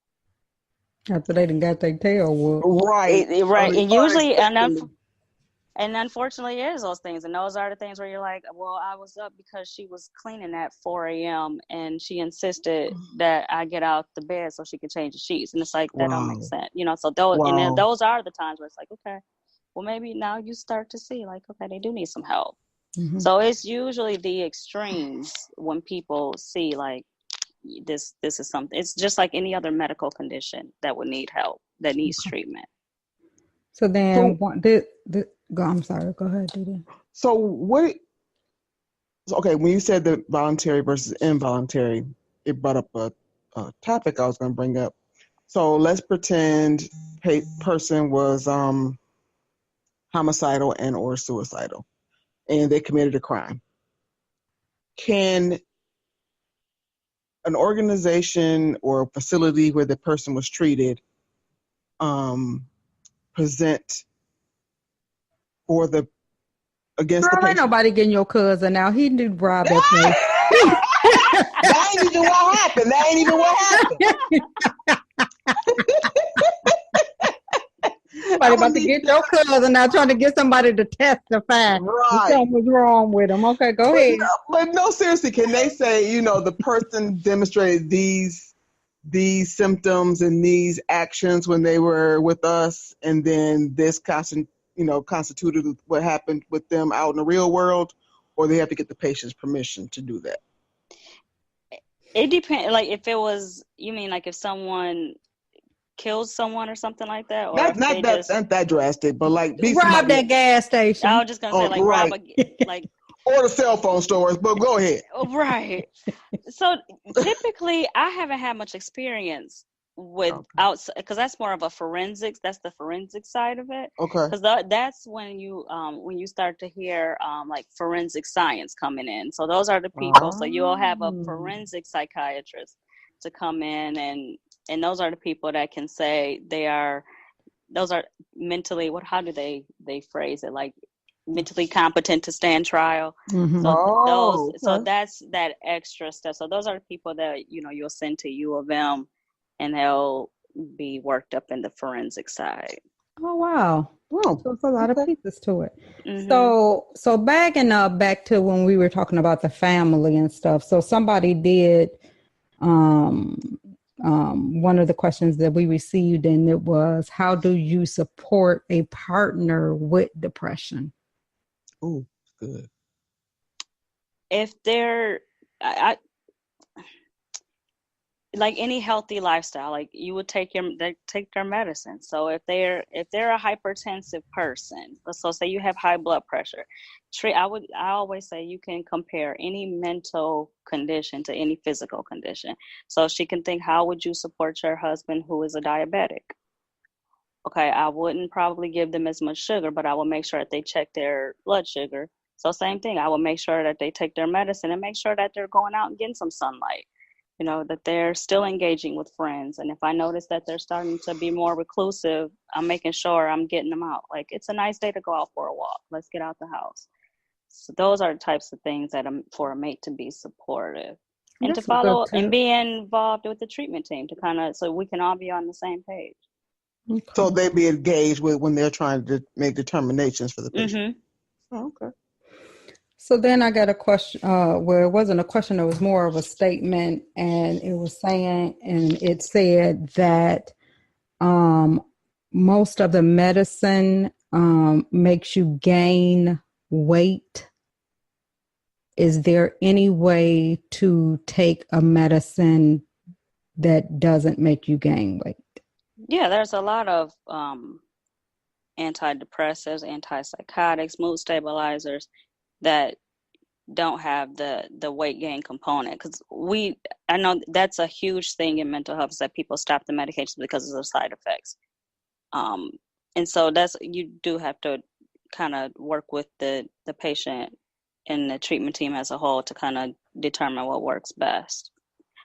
S1: After they done got their tail whooped.
S2: Right.
S3: Right. And usually, and unfortunately, it is those things. And those are the things where you're like, well, I was up because she was cleaning at 4 a.m. and she insisted that I get out the bed so she could change the sheets. And it's like, that don't make sense. You know, so and then those are the times where it's like, okay, well, maybe now you start to see, like, okay, they do need some help. So it's usually the extremes when people see, like, this is something. It's just like any other medical condition that would need help, that needs treatment.
S1: So then, I'm sorry. Go ahead, Didi.
S2: So when you said the voluntary versus involuntary, it brought up a topic I was going to bring up. So let's pretend person was homicidal and or suicidal, and they committed a crime. Can an organization or facility where the person was treated present for against the patient?
S1: Ain't nobody getting your cousin now. He did rob that place.
S2: That ain't even what happened.
S1: Somebody about to get your cousin now, trying to get somebody to testify.
S2: Right.
S1: Something was wrong with him. Okay, go ahead.
S2: But no, seriously, can they say, you know, the person demonstrated these symptoms and these actions when they were with us, and then this constituted what happened with them out in the real world, or they have to get the patient's permission to do that?
S3: It depends. Like, if it was, you mean like if someone kills someone or something like that? Or
S2: not that drastic, but like
S1: rob that gas station.
S3: I was just gonna say, like,
S2: right.
S3: like
S2: or the cell phone stores, but go ahead.
S3: Right. So typically, I haven't had much experience with outside, because that's more of a forensics. That's the forensic side of it.
S2: Okay.
S3: Because that's when you start to hear like forensic science coming in. So those are the people. So you'll have a forensic psychiatrist to come in, and those are the people that can say those are mentally, how do they phrase it, like mentally competent to stand trial. So that's that extra step. So those are the people that, you know, you'll send to U of M, and they'll be worked up in the forensic side.
S1: Oh, wow. So it's a lot of pieces to it. So backing up back to when we were talking about the family and stuff. So somebody did one of the questions that we received, and it was, how do you support a partner with depression?
S2: Oh, good.
S3: If they're like any healthy lifestyle, like you would take their medicine. So if they're a hypertensive person, so say you have high blood pressure, I always say you can compare any mental condition to any physical condition. So she can think, how would you support your husband who is a diabetic? Okay, I wouldn't probably give them as much sugar, but I will make sure that they check their blood sugar. So same thing, I will make sure that they take their medicine and make sure that they're going out and getting some sunlight. that they're still engaging with friends. And if I notice that they're starting to be more reclusive, I'm making sure I'm getting them out. Like, it's a nice day to go out for a walk. Let's get out the house. So those are the types of things that for a mate to be supportive and to follow and be involved with the treatment team so we can all be on the same page.
S2: Okay. So they be engaged with when they're trying to make determinations for the patient. Mm-hmm. Oh, okay.
S1: So then I got a question where it wasn't a question, it was more of a statement, and it said that most of the medicine makes you gain weight. Is there any way to take a medicine that doesn't make you gain weight?
S3: Yeah, there's a lot of antidepressives, antipsychotics, mood stabilizers that don't have the weight gain component, because I know that's a huge thing in mental health, is that people stop the medications because of the side effects, and so you do have to kind of work with the patient and the treatment team as a whole to kind of determine what works best,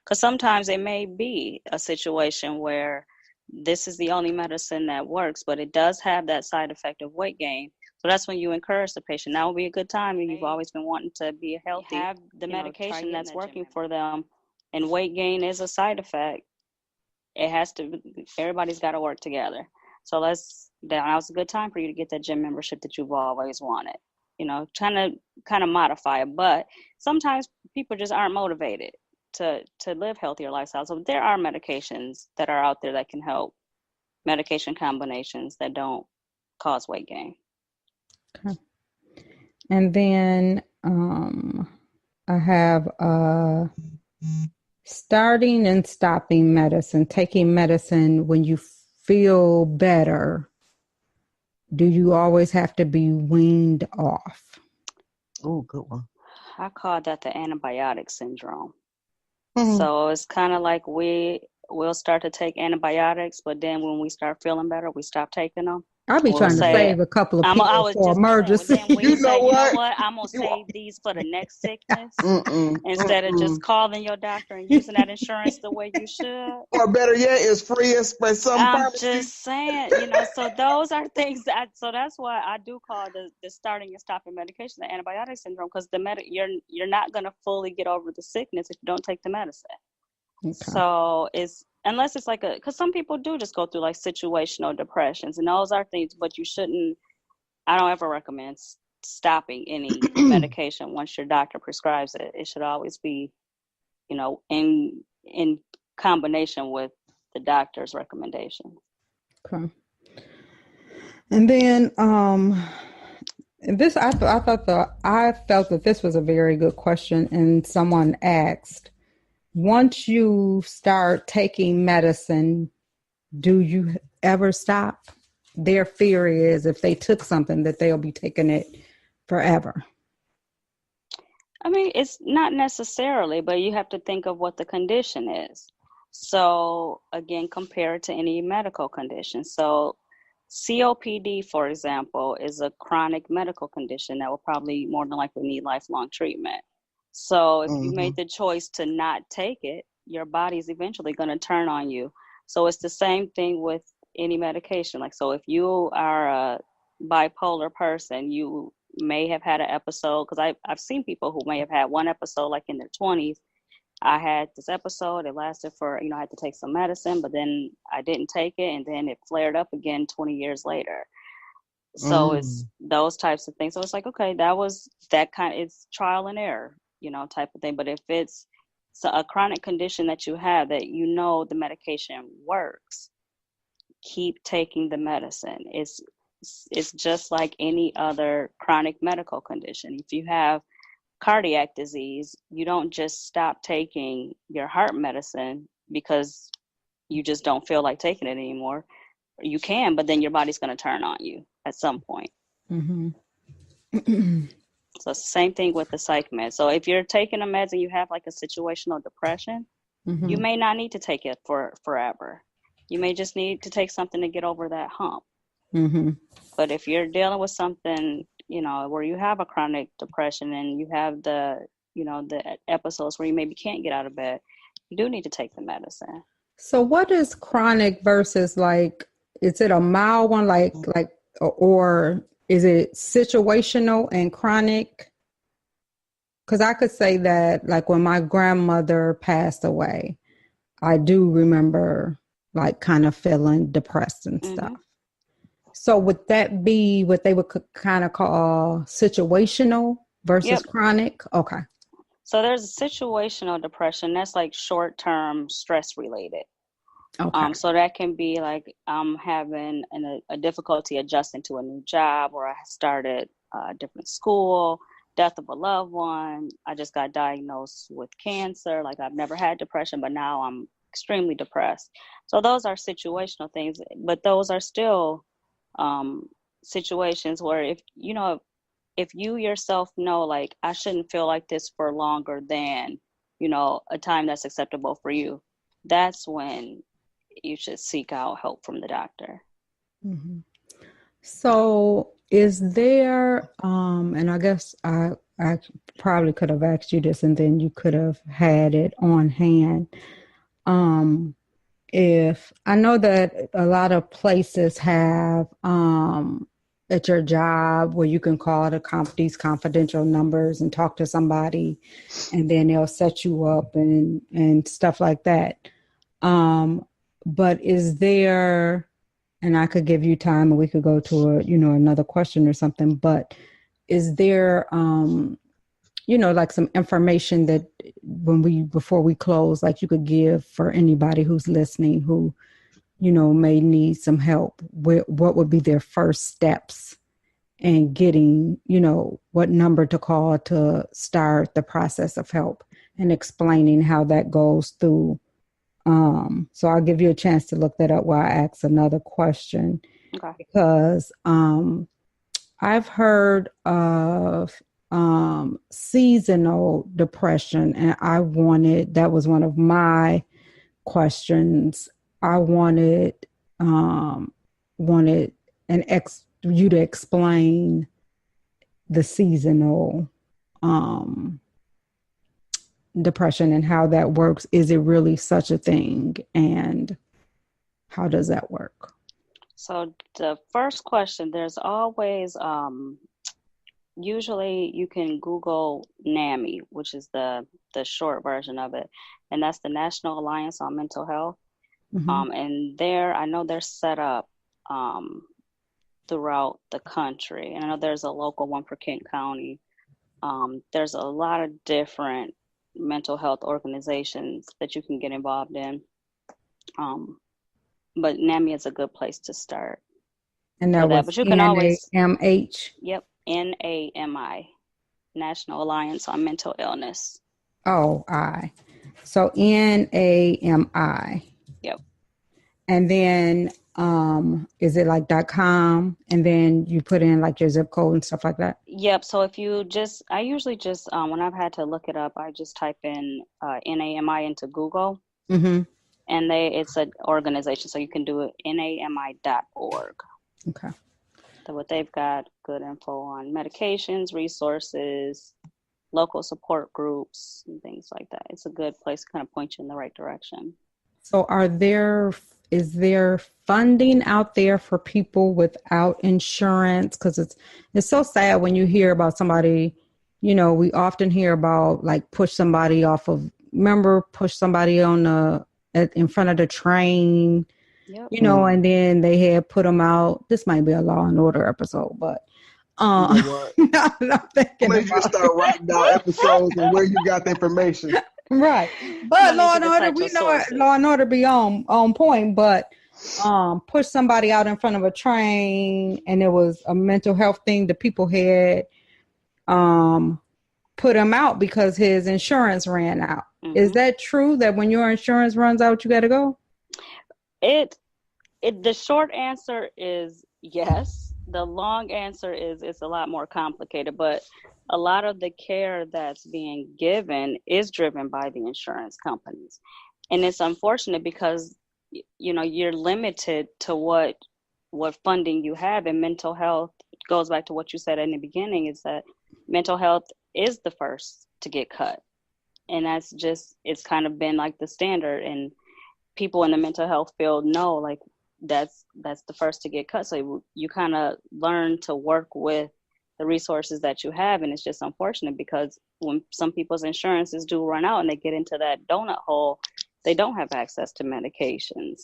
S3: because sometimes it may be a situation where this is the only medicine that works, but it does have that side effect of weight gain. So that's when you encourage the patient. Now would be a good time, and you've always been wanting to be healthy. Have the medication that's working for them, and weight gain is a side effect. Everybody's got to work together. So now's a good time for you to get that gym membership that you've always wanted. Trying to kind of modify it, but sometimes people just aren't motivated to live healthier lifestyles. So there are medications that are out there that can help, medication combinations that don't cause weight gain.
S1: Okay. And then I have starting and stopping medicine, taking medicine when you feel better. Do you always have to be weaned off?
S2: Oh, good one.
S3: I call that the antibiotic syndrome. Mm-hmm. So it's kind of like we'll start to take antibiotics, but then when we start feeling better, we stop taking them.
S1: I'll be trying to save a couple of people for emergency.
S3: You know what? I'm going to save these for the next sickness instead of just calling your doctor and using that insurance the way you should.
S2: Or better yet, it's free by some
S3: pharmacy. Just saying, so those are things so that's why I do call the starting and stopping medication the antibiotic syndrome, because you're not going to fully get over the sickness if you don't take the medicine. Okay. So unless it's because some people do just go through like situational depressions, and those are things, but I don't ever recommend stopping any medication once your doctor prescribes it. It should always be, in combination with the doctor's recommendation.
S1: Okay. And then this, I felt that this was a very good question, and someone asked, once you start taking medicine, do you ever stop? Their fear is if they took something that they'll be taking it forever.
S3: I mean, it's not necessarily, but you have to think of what the condition is. So again, compare it to any medical condition. So COPD, for example, is a chronic medical condition that will probably more than likely need lifelong treatment. So if you made the choice to not take it, your body's eventually going to turn on you. So it's the same thing with any medication. So if you are a bipolar person, you may have had an episode, because I've seen people who may have had one episode like in their 20s. I had this episode, it lasted for, I had to take some medicine, but then I didn't take it, and then it flared up again 20 years later. So it's those types of things. So it's like, okay, it's trial and error, type of thing. But if it's a chronic condition that you have that the medication works, keep taking the medicine. It's just like any other chronic medical condition. If you have cardiac disease, you don't just stop taking your heart medicine because you just don't feel like taking it anymore. You can, but then your body's going to turn on you at some point. Mm-hmm. So it's the same thing with the psych med. So if you're taking a meds and you have like a situational depression, you may not need to take it for forever. You may just need to take something to get over that hump. Mm-hmm. But if you're dealing with something, where you have a chronic depression and you have the episodes where you maybe can't get out of bed, you do need to take the medicine.
S1: So what is chronic versus like, is it a mild one, or is it situational and chronic? Because I could say that, like, when my grandmother passed away, I do remember like kind of feeling depressed and stuff. So would that be what they would kind of call situational versus chronic? Okay.
S3: So there's situational depression. That's like short-term stress related.
S1: Okay.
S3: So that can be like I'm having a difficulty adjusting to a new job, or I started a different school, death of a loved one. I just got diagnosed with cancer. Like, I've never had depression, but now I'm extremely depressed. So those are situational things, but those are still situations where if you yourself know, like, I shouldn't feel like this for longer than, a time that's acceptable for you, that's when you should seek out help from the doctor.
S1: Mm-hmm. So is there, and I guess I probably could have asked you this and then you could have had it on hand. If I know that a lot of places have, at your job where you can call these confidential numbers and talk to somebody, and then they'll set you up and stuff like that. But is there, and I could give you time and we could go to another question or something, but is there, like some information that before we close, like you could give for anybody who's listening who, may need some help? What would be their first steps in getting, what number to call to start the process of help, and explaining how that goes through. So I'll give you a chance to look that up while I ask another question.
S3: Okay.
S1: Because I've heard of seasonal depression, and that was one of my questions. I wanted you to explain the seasonal depression and how that works. Is it really such a thing, and how does that work?
S3: So the first question, there's always usually you can Google NAMI, which is the short version of it, and that's the National Alliance on Mental Health. And I know they're set up throughout the country, and I know there's a local one for Kent County. There's a lot of different mental health organizations that you can get involved in. But NAMI is a good place to start.
S1: And that was
S3: but you can always
S1: NAMH.
S3: Yep, NAMI, National Alliance on Mental Illness.
S1: So NAMI.
S3: Yep.
S1: And then is it like .com, and then you put in like your zip code and stuff like that?
S3: Yep. So I usually just when I've had to look it up, I just type in NAMI into Google. And it's an organization, so you can do it NAMI.org.
S1: Okay.
S3: So what they've got good info on medications, resources, local support groups, and things like that. It's a good place to kind of point you in the right direction. So
S1: is there funding out there for people without insurance? Because it's so sad when you hear about somebody, we often hear about like push somebody in front of the train, and then they had put them out. This might be a Law and Order episode, but I'm thinking
S2: you should start writing down episodes and where you got the information.
S1: Right. But Law and Order, we know Law and Order be on point, but push somebody out in front of a train, and it was a mental health thing. The people had put him out because his insurance ran out. Is that true, that when your insurance runs out, you got to go?
S3: The short answer is yes. The long answer is it's a lot more complicated, but a lot of the care that's being given is driven by the insurance companies. And it's unfortunate because, you're limited to what funding you have. And mental health goes back to what you said in the beginning, is that mental health is the first to get cut. And that's just, it's kind of been like the standard, and people in the mental health field know, like, that's the first to get cut. So you kind of learn to work with the resources that you have. And it's just unfortunate because when some people's insurances do run out and they get into that donut hole, they don't have access to medications.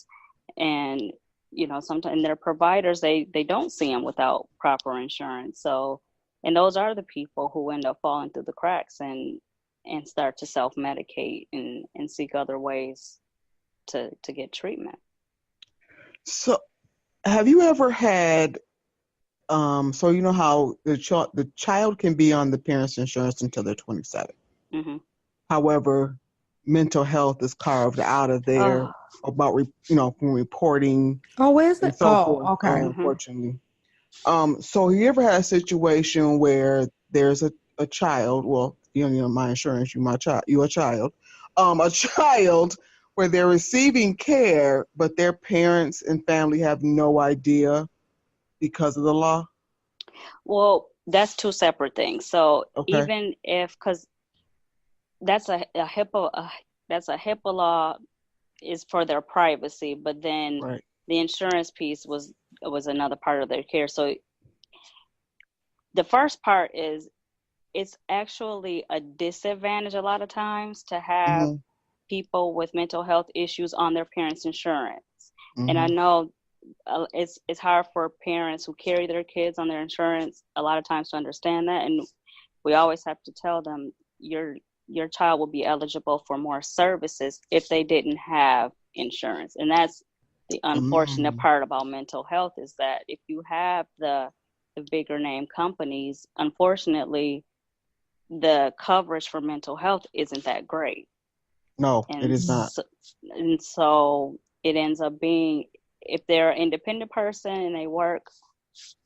S3: And, you know, sometimes their providers, they don't see them without proper insurance. So, and those are the people who end up falling through the cracks and start to self-medicate and seek other ways to get treatment.
S2: So, have you ever had, so you know how the child can be on the parent's insurance until they're 27.
S3: Mm-hmm.
S2: However, mental health is carved out of there about, from reporting.
S1: Oh, is it?
S2: So forth,
S1: okay.
S2: Unfortunately. So you ever had a situation where there's a child, well, you know, my insurance, you a child, a child where they're receiving care, but their parents and family have no idea because of the law?
S3: Well, that's two separate things. So even if, because that's a HIPAA law, is for their privacy, but then the insurance piece was another part of their care. So the first part is, it's actually a disadvantage a lot of times to have people with mental health issues on their parents' insurance. And I know it's hard for parents who carry their kids on their insurance a lot of times to understand that. And we always have to tell them, your child will be eligible for more services if they didn't have insurance. And that's the unfortunate part about mental health, is that if you have the bigger name companies, unfortunately, the coverage for mental health isn't that great.
S2: No, it is not.
S3: So it ends up being, if they're an independent person and they work,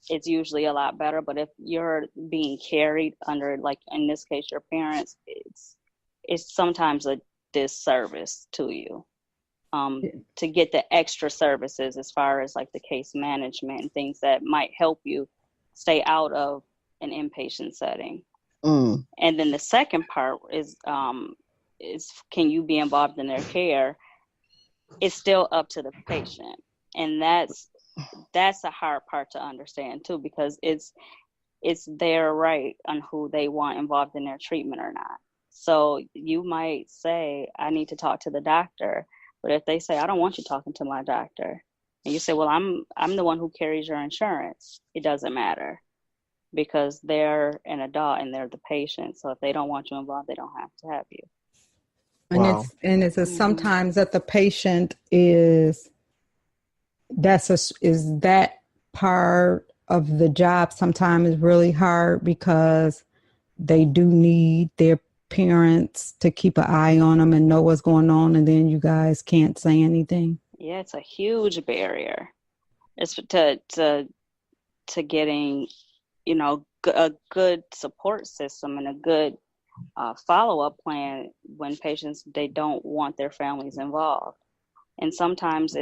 S3: it's usually a lot better. But if you're being carried under, like in this case, your parents, it's sometimes a disservice to you to get the extra services as far as like the case management and things that might help you stay out of an inpatient setting. And then the second part is can you be involved in their care? It's still up to the patient. And that's a hard part to understand too, because it's their right on who they want involved in their treatment or not. So you might say, I need to talk to the doctor. But if they say, I don't want you talking to my doctor, and you say, well, I'm the one who carries your insurance, it doesn't matter, because they're an adult and they're the patient. So if they don't want you involved, they don't have to have you.
S1: And it's sometimes that the patient is that part of the job sometimes is really hard, because they do need their parents to keep an eye on them and know what's going on, and then you guys can't say anything.
S3: Yeah, it's a huge barrier. It's to getting, a good support system and a good follow-up plan when patients, they don't want their families involved. And sometimes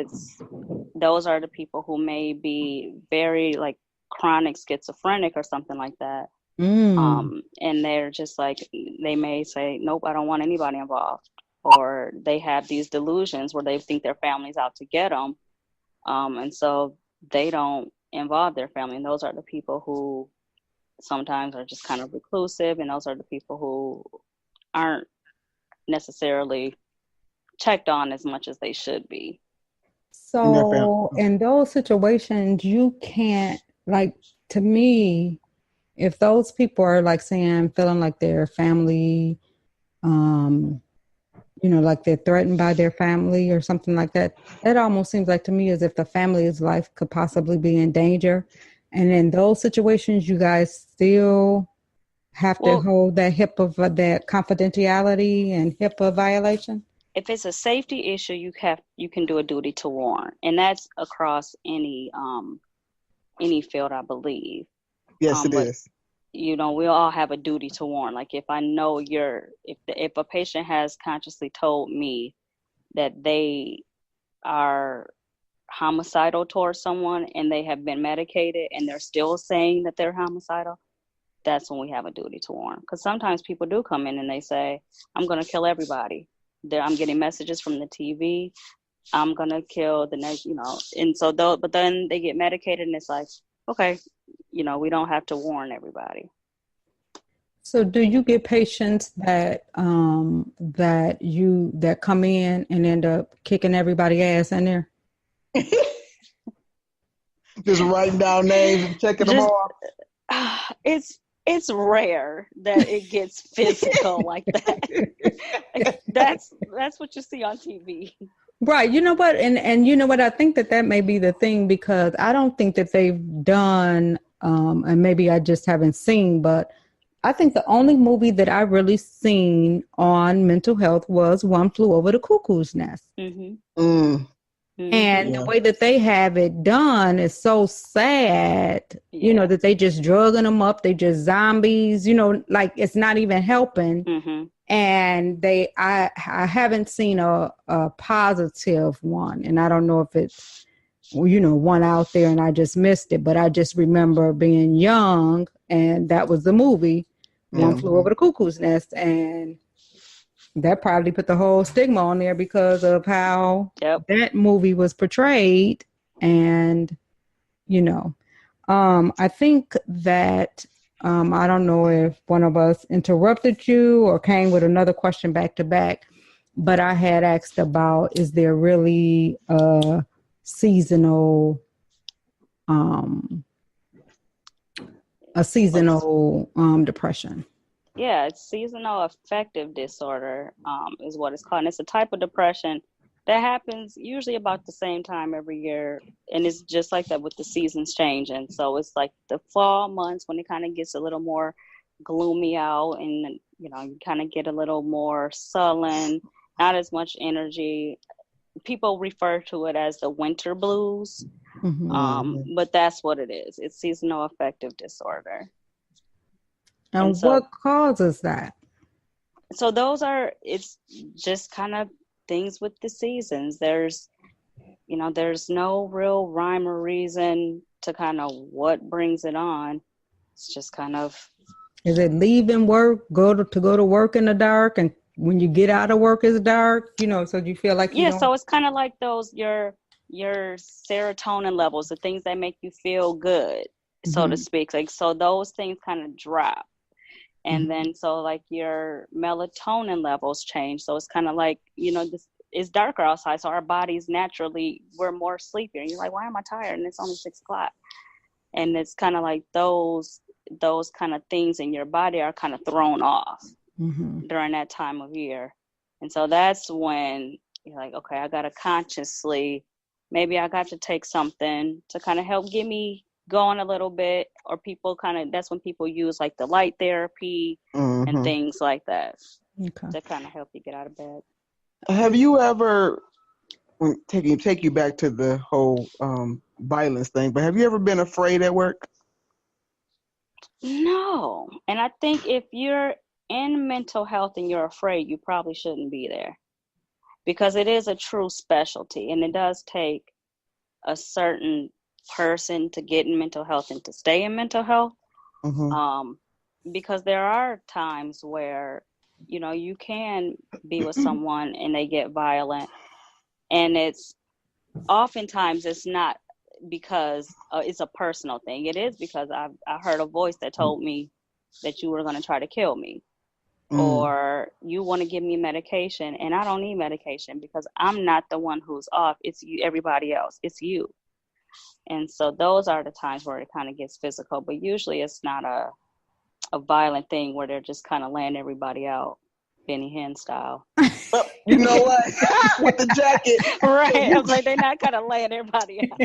S3: those are the people who may be very like chronic schizophrenic or something like that. And they're just like, they may say, nope, I don't want anybody involved. Or they have these delusions where they think their family's out to get them. And so they don't involve their family. And those are the people who sometimes are just kind of reclusive. And those are the people who aren't necessarily checked on as much as they should be.
S1: So in those situations, you can't, like, to me, if those people are like saying, feeling like their family, like they're threatened by their family or something like that, it almost seems like to me as if the family's life could possibly be in danger. And in those situations, you guys still have to hold that HIPAA, that confidentiality and HIPAA violation?
S3: If it's a safety issue, you can do a duty to warn, and that's across any field, I believe.
S2: Yes, it is.
S3: We all have a duty to warn. Like if I know if a patient has consciously told me that they are homicidal towards someone and they have been medicated and they're still saying that they're homicidal, that's when we have a duty to warn. Because sometimes people do come in and they say, I'm going to kill everybody. I'm getting messages from the TV. I'm going to kill the next, and so but then they get medicated and it's like, okay, we don't have to warn everybody.
S1: So do you get patients that that come in and end up kicking everybody's ass in there?
S2: Just writing down names and checking them off.
S3: It's rare that it gets physical like that. That's what you see on TV.
S1: Right. You know what? And you know what? I think that may be the thing, because I don't think that they've done, and maybe I just haven't seen, but I think the only movie that I really seen on mental health was One Flew Over the Cuckoo's Nest.
S3: Mm-hmm.
S1: And the way that they have it done is so sad, that they just drugging them up. They just zombies, like it's not even helping.
S3: Mm-hmm.
S1: And I haven't seen a positive one. And I don't know if it's, one out there and I just missed it. But I just remember being young and that was the movie, One Flew Over the Cuckoo's Nest. And that probably put the whole stigma on there because of how that movie was portrayed. And, I think that, I don't know if one of us interrupted you or came with another question back to back, but I had asked about, is there really a seasonal depression?
S3: Yeah, it's seasonal affective disorder is what it's called. And it's a type of depression that happens usually about the same time every year. And it's just like that with the seasons changing. So it's like the fall months when it kind of gets a little more gloomy out and, you kind of get a little more sullen, not as much energy. People refer to it as the winter blues, but that's what it is. It's seasonal affective disorder.
S1: And so, what causes that?
S3: So it's just kind of things with the seasons. There's no real rhyme or reason to kind of what brings it on. It's just kind of.
S1: Is it leaving work, go to work in the dark, and when you get out of work it's dark, so you feel like
S3: so it's kind of like those your serotonin levels, the things that make you feel good, so to speak. Like, so those things kind of drop. And then, so like your melatonin levels change. So it's kind of like, it's darker outside. So our bodies naturally, we're more sleepy. And you're like, why am I tired? And it's only 6 o'clock. And it's kind of like those kind of things in your body are kind of thrown off during that time of year. And so that's when you're like, okay, I got to consciously, maybe I got to take something to kind of help get me going a little bit, or that's when people use like the light therapy and things like that to kind of help you get out of bed.
S2: Have you ever, take you back to the whole violence thing, but have you ever been afraid at work?
S3: No. And I think if you're in mental health and you're afraid, you probably shouldn't be there, because it is a true specialty and it does take a certain person to get in mental health and to stay in mental health. Because there are times where you can be with someone and they get violent, and it's oftentimes it's not because it's a personal thing. It is because I heard a voice that told me that you were going to try to kill me, or you want to give me medication and I don't need medication because I'm not the one who's off. It's you, everybody else. It's you. And so those are the times where it kind of gets physical, but usually it's not a violent thing where they're just kind of laying everybody out, Benny Hinn style.
S2: Well, you know what? With the jacket.
S3: Right. I was like, they're not kind of laying everybody out.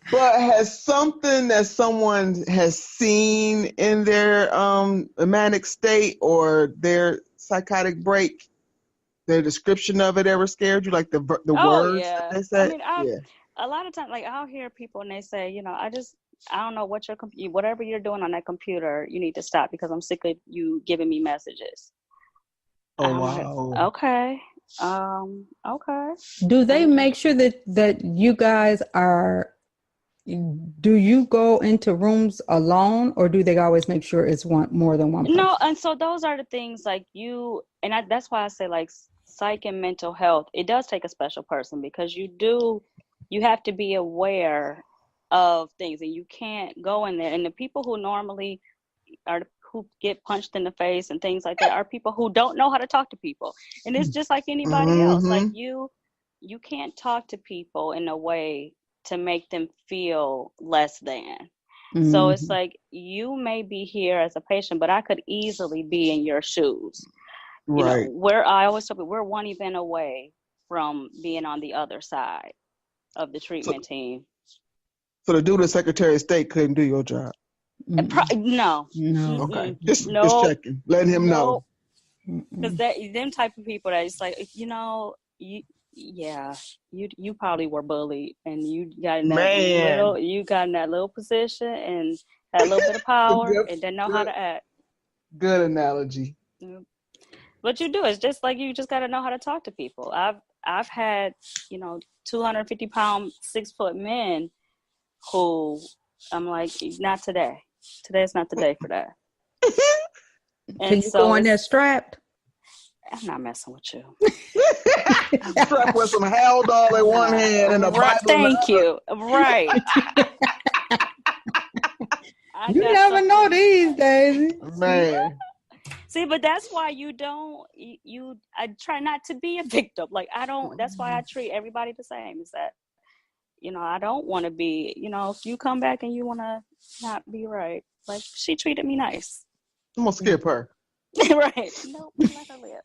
S2: But has something that someone has seen in their manic state or their psychotic break, their description of it ever scared you? Like the words that they said?
S3: I mean, a lot of times, like I'll hear people and they say, I don't know what whatever you're doing on that computer, you need to stop because I'm sick of you giving me messages.
S2: Oh, wow.
S3: Like, okay. Okay.
S1: Do they make sure that you guys are do you go into rooms alone, or do they always make sure it's more than one person?
S3: No, and so those are the things like that's why I say like psych and mental health, it does take a special person, because you have to be aware of things, and you can't go in there. And the people who normally who get punched in the face and things like that are people who don't know how to talk to people. And it's just like anybody else. Like you can't talk to people in a way to make them feel less than. So it's like, you may be here as a patient, but I could easily be in your shoes.
S2: Right.
S3: I always tell people, we're one event away from being on the other side of the treatment team.
S2: So the dude, the Secretary of State, couldn't do your job?
S3: No.
S2: Okay. Just checking. Letting him know.
S3: Because them type of people that it's like, you probably were bullied, and you got in that little position and had a little bit of power and didn't know how to act.
S2: Good analogy.
S3: What you do is just like, you just got to know how to talk to people. I've had 250-pound 6-foot men who I'm like, not today. Today's not the day for that.
S1: Can you go in there strapped?
S3: I'm not messing with you.
S2: Strapped with some Haldol in one hand and a Bible.
S3: Thank you. Right.
S1: You never know these days,
S3: man. See, but that's why I try not to be a victim. Like, I don't. That's why I treat everybody the same. Is that I don't want to be. If you come back and you want to not be right, like, she treated me nice.
S2: I'm gonna skip her.
S3: Right. Nope, let her live.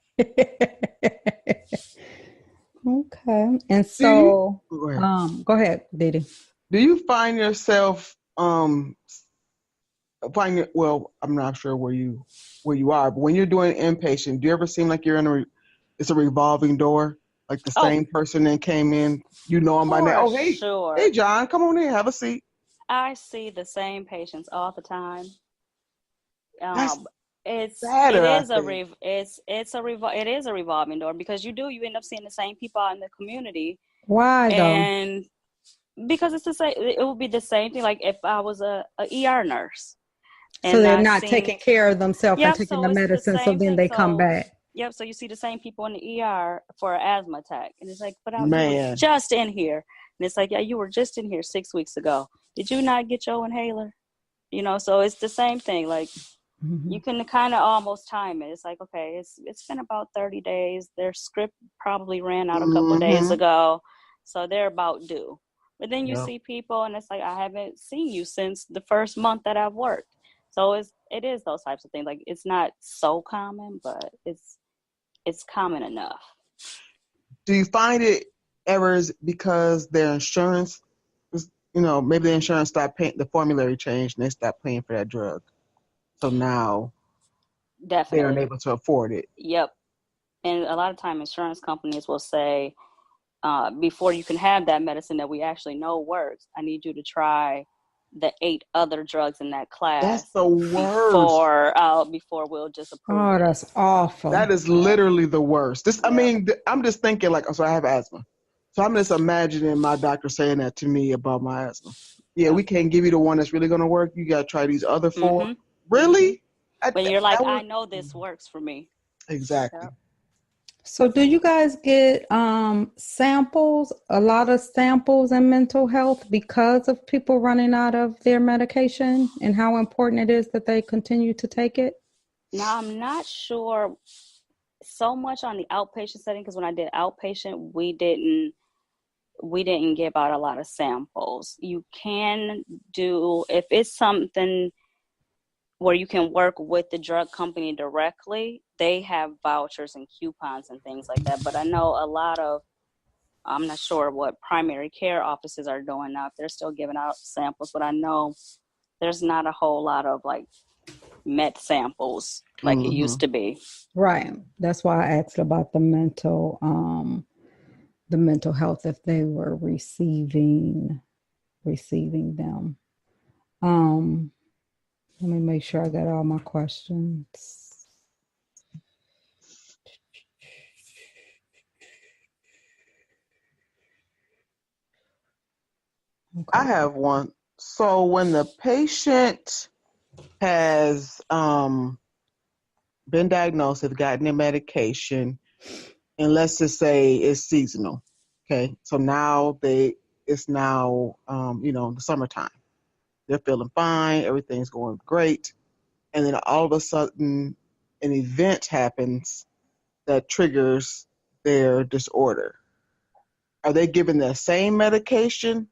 S1: Okay. And so, go ahead, Didi.
S2: Do you find yourself I'm not sure where you are, but when you're doing inpatient, do you ever seem like you're it's a revolving door? Like the same person that came in, them by now. Oh, hey,
S3: sure.
S2: Hey, John, come on in, have a seat.
S3: I see the same patients all the time. It is a revolving door, because you end up seeing the same people out in the community.
S1: Why though?
S3: And because it's the same, it would be the same thing. Like if I was a ER nurse.
S1: So they're not taking care of themselves and taking the medicine, so then they come back.
S3: Yep. So you see the same people in the ER for an asthma attack, and it's like, but I was just in here, and it's like, yeah, you were just in here 6 weeks ago. Did you not get your inhaler? So it's the same thing. Like, you can kind of almost time it. It's like, okay, it's been about 30 days. Their script probably ran out a couple of days ago, so they're about due. But then you see people, and it's like, I haven't seen you since the first month that I've worked. So it is those types of things. Like, it's not so common, but it's common enough.
S2: Do you find it ever is because their insurance, maybe the insurance stopped paying, the formulary changed, and they stopped paying for that drug? So now
S3: definitely
S2: they're unable to afford it.
S3: Yep. And a lot of time insurance companies will say, before you can have that medicine that we actually know works, I need you to try the 8 other drugs in that class.
S2: That's the worst.
S3: Before we'll just approve.
S1: Oh, that's awful.
S2: That is literally the worst. I mean, I'm just thinking, like, so I have asthma. So I'm just imagining my doctor saying that to me about my asthma. Yeah, we can't give you the one that's really going to work. You got to try these other 4. Really?
S3: But you're like, I know this works for me.
S2: Exactly.
S3: Yep.
S1: So do you guys get samples, a lot of samples in mental health because of people running out of their medication, and how important it is that they continue to take it?
S3: Now, I'm not sure so much on the outpatient setting, because when I did outpatient, we didn't give out a lot of samples. You can do, if it's something where you can work with the drug company directly, they have vouchers and coupons and things like that. But I know I'm not sure what primary care offices are doing now, if they're still giving out samples, but I know there's not a whole lot of like met samples like it used to be.
S1: Right. That's why I asked about the mental health, if they were receiving them. Let me make sure I got all my questions.
S2: Okay. I have one. So when the patient has been diagnosed, have gotten their medication, and let's just say it's seasonal. Okay, so now it's now the summertime. They're feeling fine, everything's going great, and then all of a sudden an event happens that triggers their disorder. Are they given the same medication,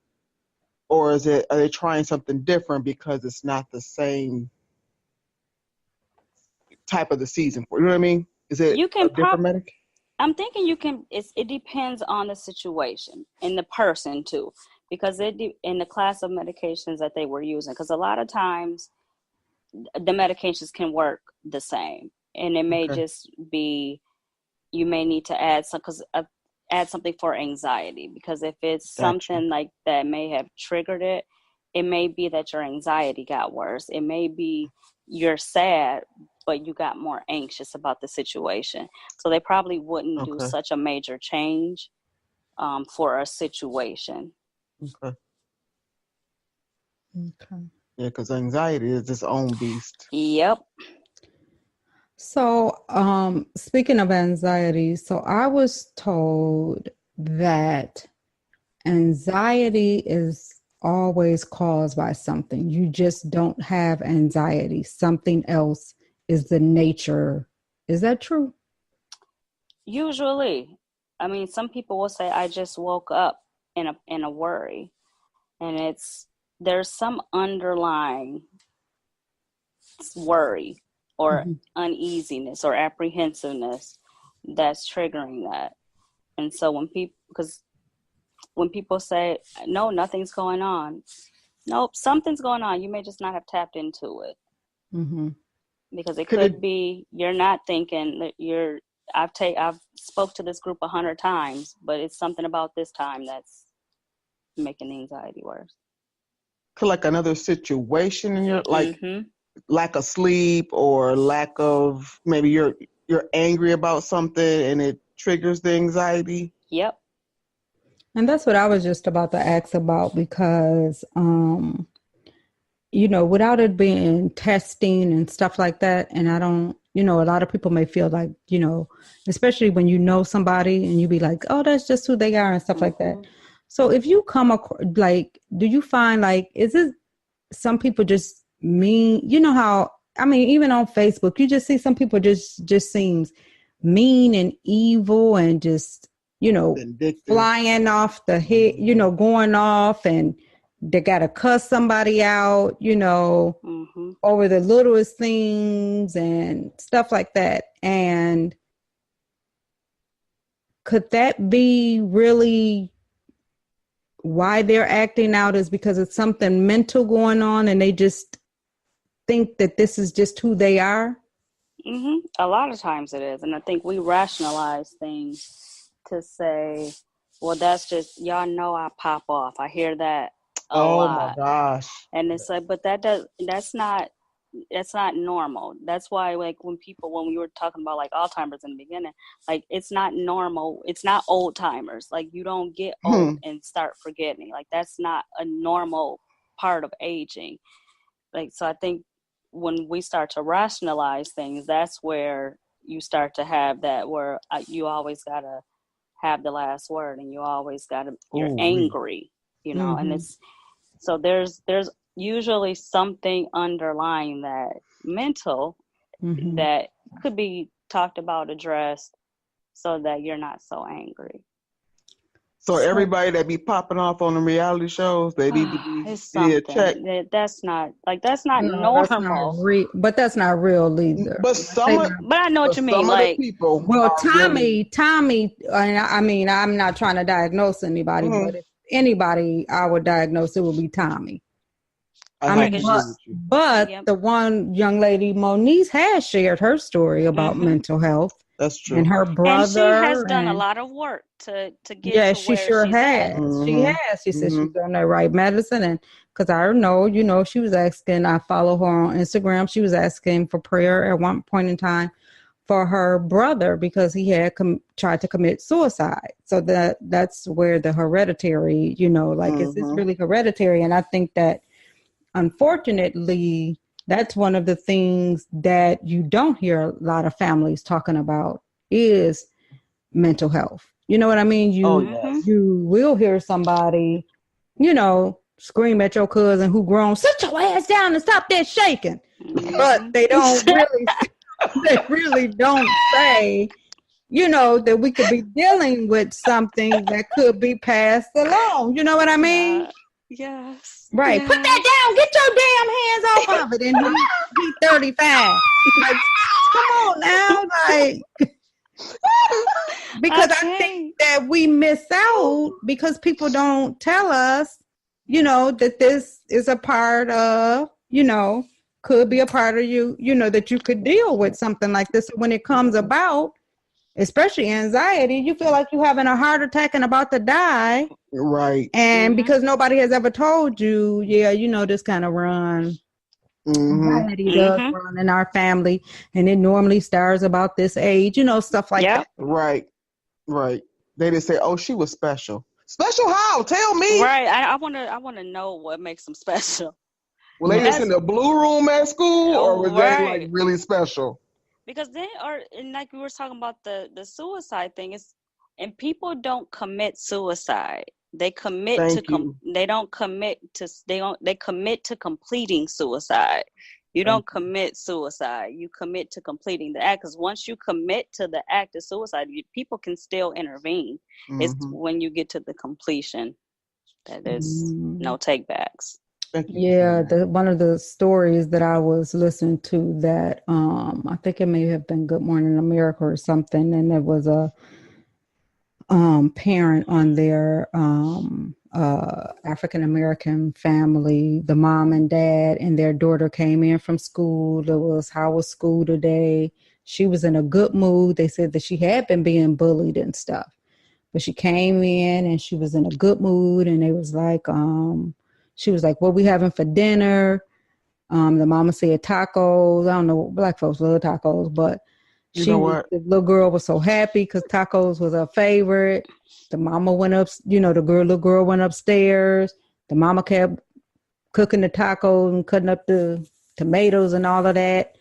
S2: or are they trying something different because it's not the same type of the season? You know what I mean? Is it a different medication?
S3: I'm thinking you can. It depends on the situation and the person too, because in the class of medications that they were using. Because a lot of times the medications can work the same, and it may just be you may need to add something for anxiety, because if it's something like that may have triggered it, it may be that your anxiety got worse. It may be you're sad, but you got more anxious about the situation. So they probably wouldn't do such a major change for a situation.
S2: Okay. Yeah, because anxiety is its own beast.
S3: Yep.
S1: So, speaking of anxiety, so I was told that anxiety is always caused by something. You just don't have anxiety. Something else is the nature. Is that true?
S3: Usually. I mean, some people will say, I just woke up in a worry. And there's some underlying worry or uneasiness or apprehensiveness that's triggering that. And so when people say, no, nothing's going on. Nope, something's going on. You may just not have tapped into it. Because it could be you're not thinking that I've spoke to this group 100 times, but it's something about this time that's making the anxiety worse.
S2: Like another situation in your lack of sleep, or lack of, maybe you're angry about something and it triggers the anxiety.
S3: Yep.
S1: And that's what I was just about to ask about, because without it being testing and stuff like that, and I don't, a lot of people may feel like, especially when you know somebody and you be like, oh, that's just who they are and stuff like that. So if you come across, like, do you find, like, is it some people just mean, how, I mean, even on Facebook, you just see some people just seems mean and evil and just,
S2: vindictive,
S1: flying off the head, going off, and they got to cuss somebody out, over the littlest things and stuff like that. And could that be really why they're acting out, is because it's something mental going on and they just think that this is just who they are?
S3: A lot of times it is. And I think we rationalize things to say, well, that's just, y'all know I pop off. I hear that a lot.
S2: My gosh.
S3: And it's like, but that's not normal. That's why, like, when we were talking about like Alzheimer's in the beginning, like, it's not normal. It's not old timers. Like, you don't get old and start forgetting. Like, that's not a normal part of aging. Like, so I think when we start to rationalize things, that's where you start to have that, where you always got to have the last word, and you always got to, you're angry, and it's, so there's usually something underlying that mental that could be talked about, addressed, so that you're not so angry.
S2: So everybody that be popping off on the reality shows, they need to be checked.
S3: That's not normal.
S1: That's not but that's not real either.
S2: But
S3: I know what you mean. Like,
S2: people.
S1: Well, Tommy, and I mean, I'm not trying to diagnose anybody, but if anybody I would diagnose, it would be Tommy. But the one young lady, Moniece, has shared her story about mental health.
S2: That's true.
S1: And her brother.
S3: And she has done a lot of work to get to
S1: she
S3: where
S1: sure
S3: she's
S1: has.
S3: at.
S1: She has. She said she's on the right medicine. And because I know, she was asking, I follow her on Instagram. She was asking for prayer at one point in time for her brother, because he had tried to commit suicide. So that's where the hereditary, is this really hereditary? And I think that unfortunately, that's one of the things that you don't hear a lot of families talking about is mental health. You know what I mean? You will hear somebody, scream at your cousin who grown, sit your ass down and stop that shaking. But they don't really, they really don't say, that we could be dealing with something that could be passed along. You know what I mean?
S3: Yes.
S1: Right.
S3: Yes.
S1: Put that down. Get your damn hands off of it. And he's 35. Like, come on now. Like, because I think that we miss out because people don't tell us, that this is a part of, could be a part of you, that you could deal with something like this. When it comes about, especially anxiety, you feel like you're having a heart attack and about to die.
S2: Right.
S1: And because nobody has ever told you, this kind of run. Anxiety does run in our family, and it normally starts about this age, stuff like that.
S2: Right. They just say, "Oh, she was special." Special how? Tell me.
S3: Right. I want to know what makes them special.
S2: Well, they just in the blue room at school, or was they like really special?
S3: Because and like we were talking about the suicide thing, and people don't commit suicide. They commit they commit to completing suicide. You don't commit suicide. You commit to completing the act. Because once you commit to the act of suicide, people can still intervene. It's when you get to the completion that there's no takebacks.
S1: Yeah, one of the stories that I was listening to that I think it may have been Good Morning America or something, and there was a parent on their African American family, the mom and dad, and their daughter came in from school. How was school today? She was in a good mood. They said that she had been being bullied and stuff, but she came in and she was in a good mood, and they was like, she was like, "What we having for dinner?" The mama said tacos. I don't know, black folks love tacos, but the little girl was so happy because tacos was her favorite. The mama went up, little girl went upstairs. The mama kept cooking the tacos and cutting up the tomatoes and all of that.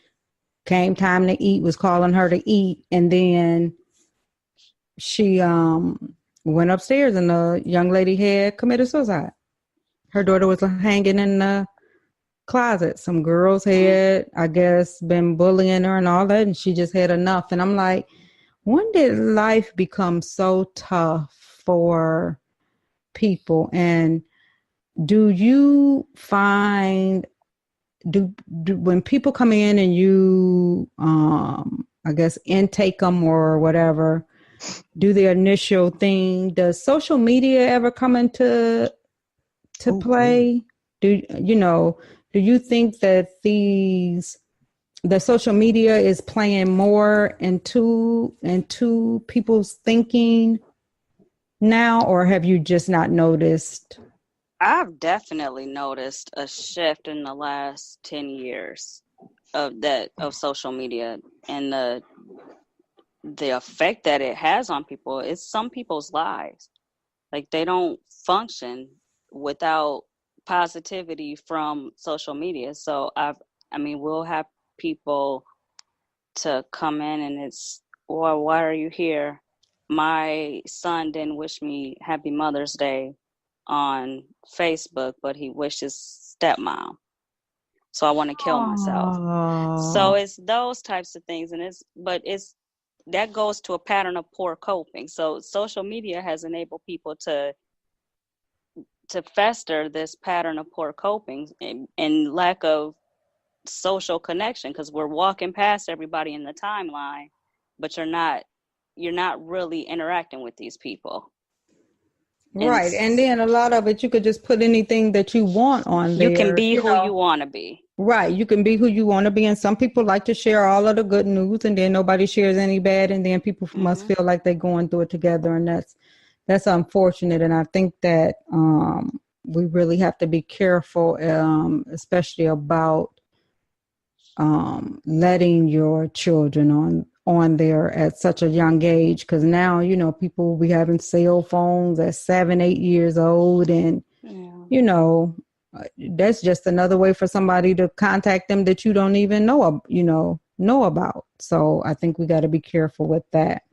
S1: Came time to eat, was calling her to eat. And then she went upstairs and the young lady had committed suicide. Her daughter was hanging in the closet. Some girls had, I guess, been bullying her and all that, and she just had enough. And I'm like, when did life become so tough for people? And do you find when people come in and you I guess intake them or whatever, do the initial thing, does social media ever come into play? Do you think that the social media is playing more into people's thinking now, or have you just not noticed?
S3: I've definitely noticed a shift in the last 10 years of social media and the effect that it has on people. It's some people's lives. Like, they don't function without positivity from social media. So we'll have people to come in and it's, well, why are you here? My son didn't wish me Happy Mother's Day on Facebook, but he wished his stepmom. So I want to kill myself. So it's those types of things, that goes to a pattern of poor coping. So social media has enabled people to fester this pattern of poor coping and lack of social connection, because we're walking past everybody in the timeline, but you're not really interacting with these people.
S1: Right. And then a lot of it, you could just put anything that you want on there.
S3: You can be who you want to be.
S1: Right. You can be who you want to be. And some people like to share all of the good news, and then nobody shares any bad. And then people must feel like they're going through it together. And that's unfortunate. And I think that we really have to be careful, especially about letting your children on there at such a young age, because now people will be having cell phones at 7-8 years old, and that's just another way for somebody to contact them that you don't even know about. So I think we got to be careful with that.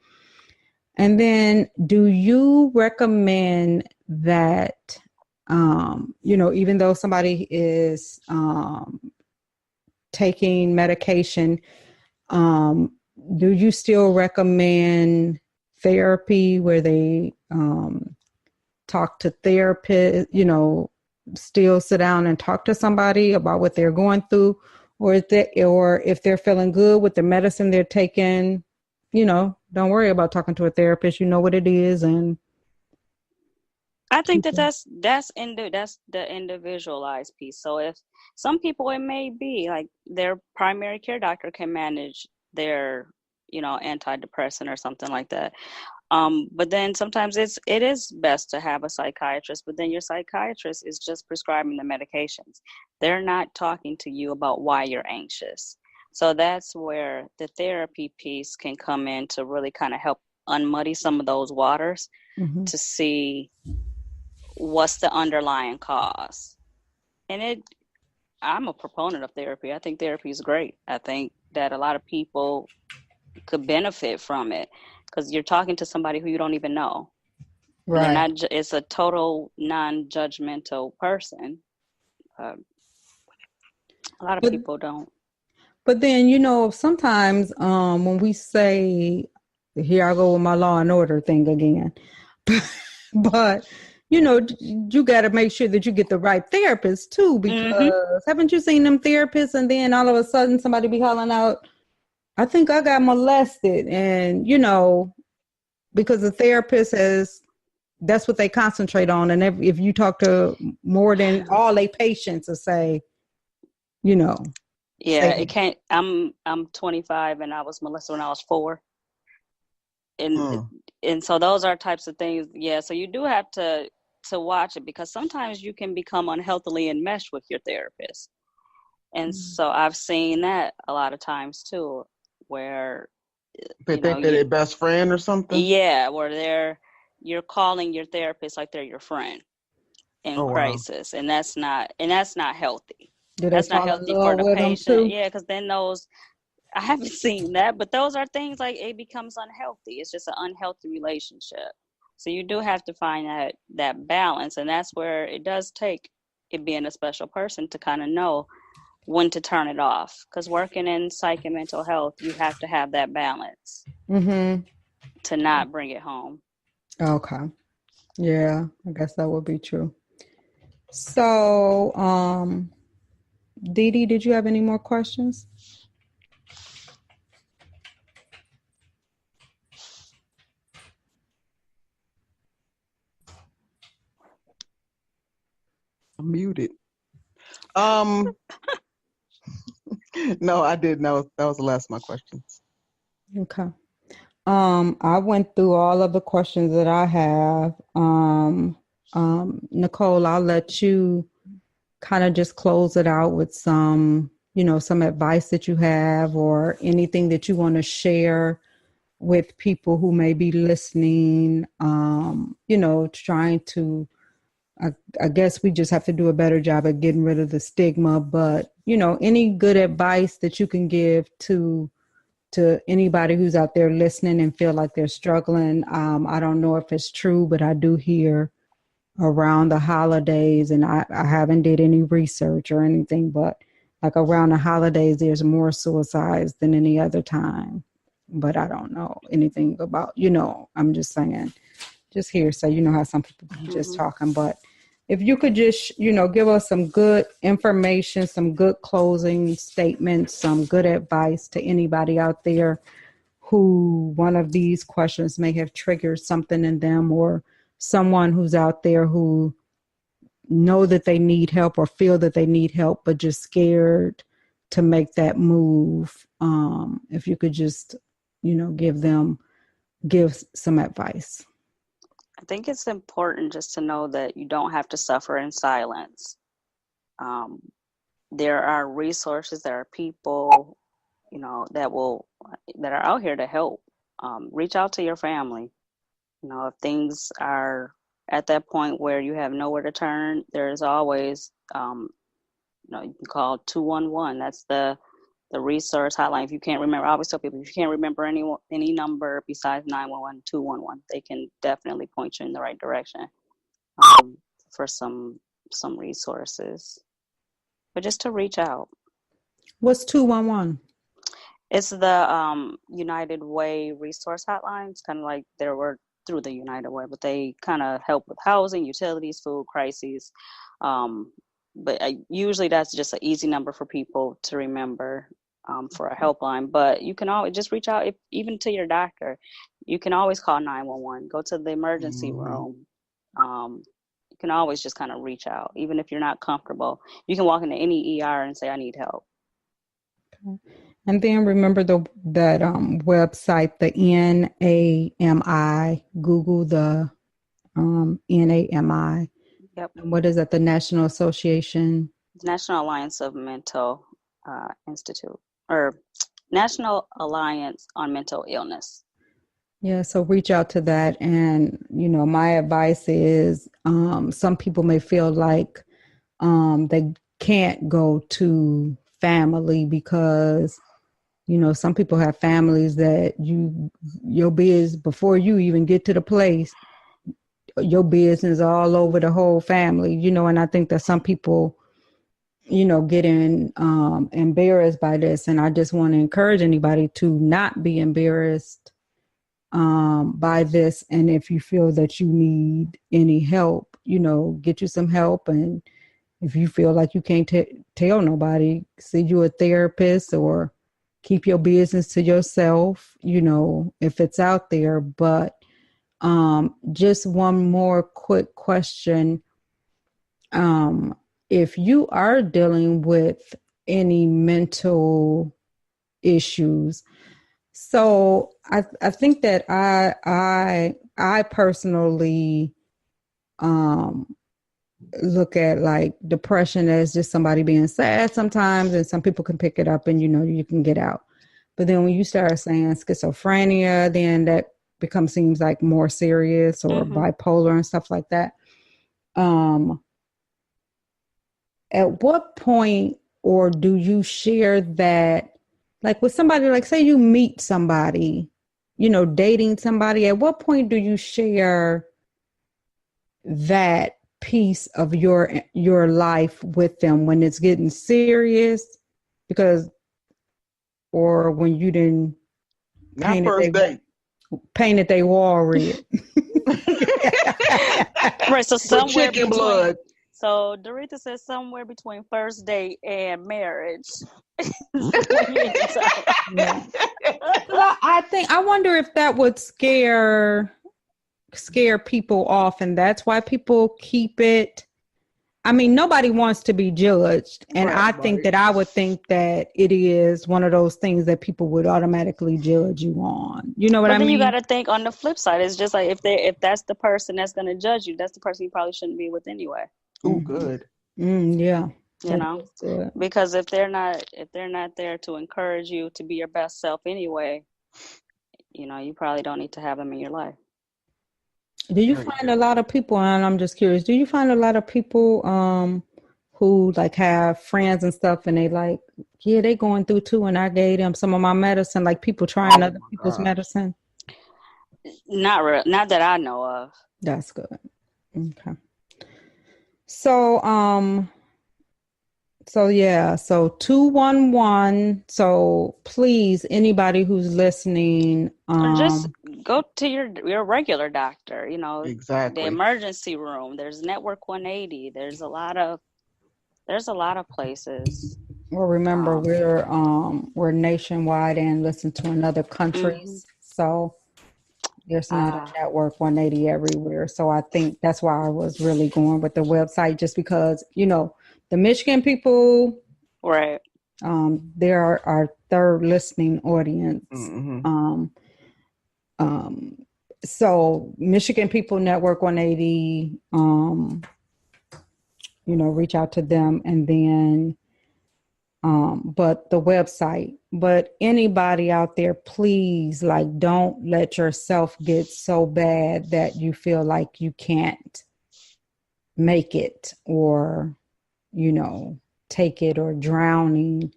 S1: And then, do you recommend that, even though somebody is taking medication, do you still recommend therapy where they talk to therapists, still sit down and talk to somebody about what they're going through, or if they're feeling good with the medicine they're taking, don't worry about talking to a therapist. You know what it is, and
S3: I think that's the individualized piece. So if some people, it may be like their primary care doctor can manage their, antidepressant or something like that. But then sometimes it is best to have a psychiatrist, but then your psychiatrist is just prescribing the medications. They're not talking to you about why you're anxious. So that's where the therapy piece can come in to really kind of help unmuddy some of those waters to see what's the underlying cause. And I'm a proponent of therapy. I think therapy is great. I think that a lot of people could benefit from it because you're talking to somebody who you don't even know. Right. It's a total non-judgmental person. A lot of people don't.
S1: But then, sometimes when we say, here I go with my Law and Order thing again, but you got to make sure that you get the right therapist too, because haven't you seen them therapists and then all of a sudden somebody be hollering out, I think I got molested, and because the therapist that's what they concentrate on, and if you talk to more than all their patients will say,
S3: it can't. I'm 25 and I was molested when I was 4. And so those are types of things. Yeah. So you do have to watch it, because sometimes you can become unhealthily enmeshed with your therapist. And so I've seen that a lot of times too, where
S2: they think they're their best friend or something.
S3: Yeah. Where you're calling your therapist like they're your friend in crisis. Wow. And that's not healthy. That's not healthy for the patient. Yeah. Because then I haven't seen that, but those are things like it becomes unhealthy. It's just an unhealthy relationship. So you do have to find that balance. And that's where it does take it being a special person to kind of know when to turn it off. Because working in psych and mental health, you have to have that balance to not bring it home.
S1: Okay. Yeah, I guess that would be true. So, Dee Dee, did you have any more questions?
S2: I'm muted. No, I did. No, that was the last of my questions.
S1: Okay. I went through all of the questions that I have. Nicole, I'll let you kind of just close it out with some advice that you have or anything that you want to share with people who may be listening, trying to, I guess we just have to do a better job of getting rid of the stigma, but, any good advice that you can give to anybody who's out there listening and feel like they're struggling. I don't know if it's true, but I do hear around the holidays, and I haven't did any research or anything, but like around the holidays, there's more suicides than any other time. But I don't know anything about, I'm just saying, just here. So how some people just talking, but if you could just, give us some good information, some good closing statements, some good advice to anybody out there who one of these questions may have triggered something in them, or someone who's out there who know that they need help or feel that they need help, but just scared to make that move. If you could just, give some advice.
S3: I think it's important just to know that you don't have to suffer in silence. There are resources, there are people, that are out here to help. Reach out to your family. If things are at that point where you have nowhere to turn, there's always, you can call 211. That's the resource hotline. If you can't remember, I always tell people, if you can't remember any number besides 911, 211, they can definitely point you in the right direction for some resources. But just to reach out.
S1: What's 211?
S3: It's the United Way resource hotline. It's kind of like they were through the United Way, but they kind of help with housing, utilities, food crises. But usually that's just an easy number for people to remember for a helpline. But you can always just reach out, even to your doctor. You can always call 911. Go to the emergency room. You can always just kind of reach out, even if you're not comfortable. You can walk into any ER and say, I need help.
S1: Okay. And then remember that website, the NAMI. Google the NAMI.
S3: Yep.
S1: And what is that? The National Association?
S3: National Alliance of Mental Institute, or National Alliance on Mental Illness.
S1: Yeah, so reach out to that. And, my advice is some people may feel like they can't go to family because, some people have families that your business, before you even get to the place, your business all over the whole family, and I think that some people, getting embarrassed by this. And I just want to encourage anybody to not be embarrassed by this. And if you feel that you need any help, get you some help. And if you feel like you can't tell nobody, see you a therapist or keep your business to yourself, if it's out there. But just one more quick question. If you are dealing with any mental issues, so I think that I personally look at like depression as just somebody being sad sometimes, and some people can pick it up and you can get out. But then when you start saying schizophrenia, then that seems like more serious, or bipolar and stuff like that. At what point, or do you share that, like with somebody, like say you meet somebody, dating somebody, at what point do you share that piece of your life with them, when it's getting serious? Or when you didn't painted they wall red.
S3: Right, so somewhere
S2: chicken blood.
S3: So Dorita says somewhere between first date and marriage.
S1: Yeah. I wonder if that would scare people off, and that's why people keep it. I mean, nobody wants to be judged, and I think that I would think that it is one of those things that people would automatically judge you on. You know what I mean?
S3: Then you got to think on the flip side. It's just like if that's the person that's going to judge you, that's the person you probably shouldn't be with anyway.
S2: Oh, good.
S1: Yeah.
S3: Because if they're not there to encourage you to be your best self anyway, you probably don't need to have them in your life.
S1: Do you find a lot of people, and I'm just curious, do you find a lot of people who like have friends and stuff, and they like, yeah, they going through too, and I gave them some of my medicine, like people trying other people's medicine?
S3: Not that I know of.
S1: That's good. Okay. So 211. So please, anybody who's listening,
S3: or just go to your regular doctor.
S2: Exactly.
S3: The emergency room. There's Network 180. There's a lot of places.
S1: Well, remember we're nationwide and listen to in other countries, so there's not a Network 180 everywhere. So I think that's why I was really going with the website, just because the Michigan people,
S3: right?
S1: They're our third listening audience. So Michigan people, Network 180. Reach out to them, and then but the website. But anybody out there, please, like, don't let yourself get so bad that you feel like you can't make it, or, you know, take it, or drowning.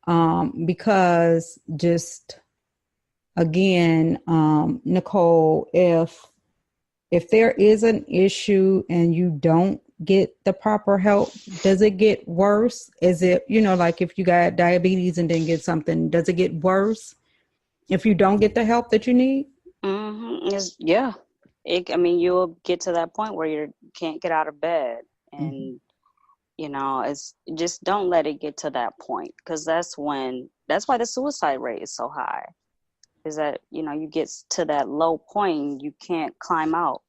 S1: Because just, again, Nicole, if there is an issue and you don't get the proper help, does it get worse? Is it, you know, like if you got diabetes and then get something, does it get worse if you don't get the help that you need?
S3: Yeah. I mean, you'll get to that point where you can't get out of bed, and you know, it's just, don't let it get to that point, because that's why the suicide rate is so high. Is that, you know, you get to that low point, you can't climb out,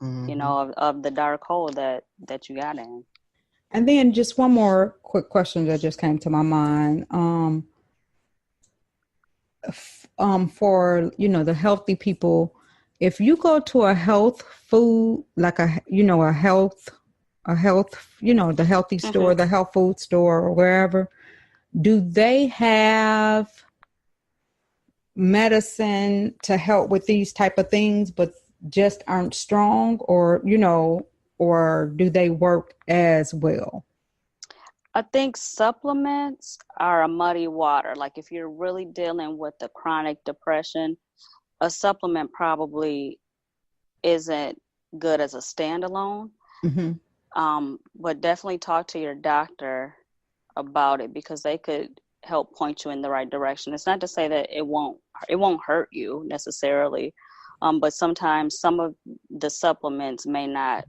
S3: you know, of the dark hole that you got in.
S1: And then just one more quick question that just came to my mind. For, you know, the healthy people, if you go to a health food, like a health, you know, the healthy store, the health food store, or wherever, do they have medicine to help with these type of things, but just aren't strong, or, you know, or do they work as well?
S3: I think supplements are a muddy water. Like if you're really dealing with the chronic depression, a supplement probably isn't good as a standalone. But definitely talk to your doctor about it, because they could help point you in the right direction. It's not to say that it won't hurt you necessarily, but sometimes some of the supplements may not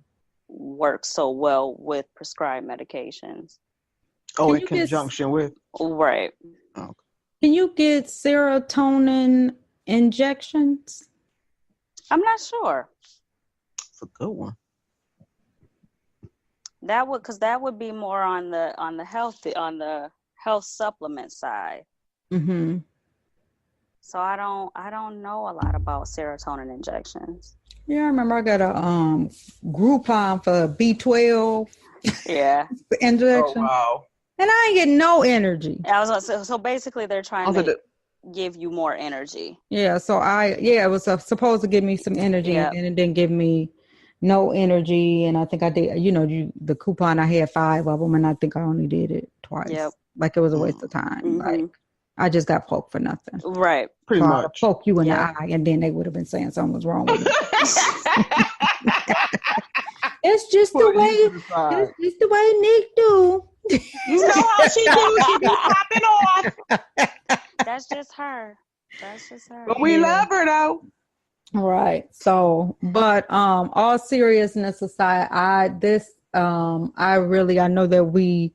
S3: work so well with prescribed medications.
S2: Oh, in conjunction with?
S3: Right.
S2: Okay.
S1: Can you get serotonin injections?
S3: I'm not sure.
S2: It's a good one.
S3: That would be more on the health supplement side. So I don't know a lot about serotonin injections.
S1: Yeah, I remember I got a Groupon for B12.
S3: Yeah.
S1: Injection.
S2: Oh, wow.
S1: And I ain't getting no energy.
S3: I was gonna say, so basically they're trying to give you more energy.
S1: Yeah, so it was supposed to give me some energy, and it didn't give me no energy. And I think I did, you know, the coupon, I had 5 of them, and I think I only did it twice. Yep. Like it was a waste of time. Like I just got poked for nothing.
S3: Right.
S2: Pretty much.
S1: Poke you in the eye, and then they would have been saying something was wrong with me. It's just the way Nick do.
S2: You know how she do. She be popping off.
S3: That's just her.
S2: But we love her though.
S1: Right. So, but all seriousness aside, I know that we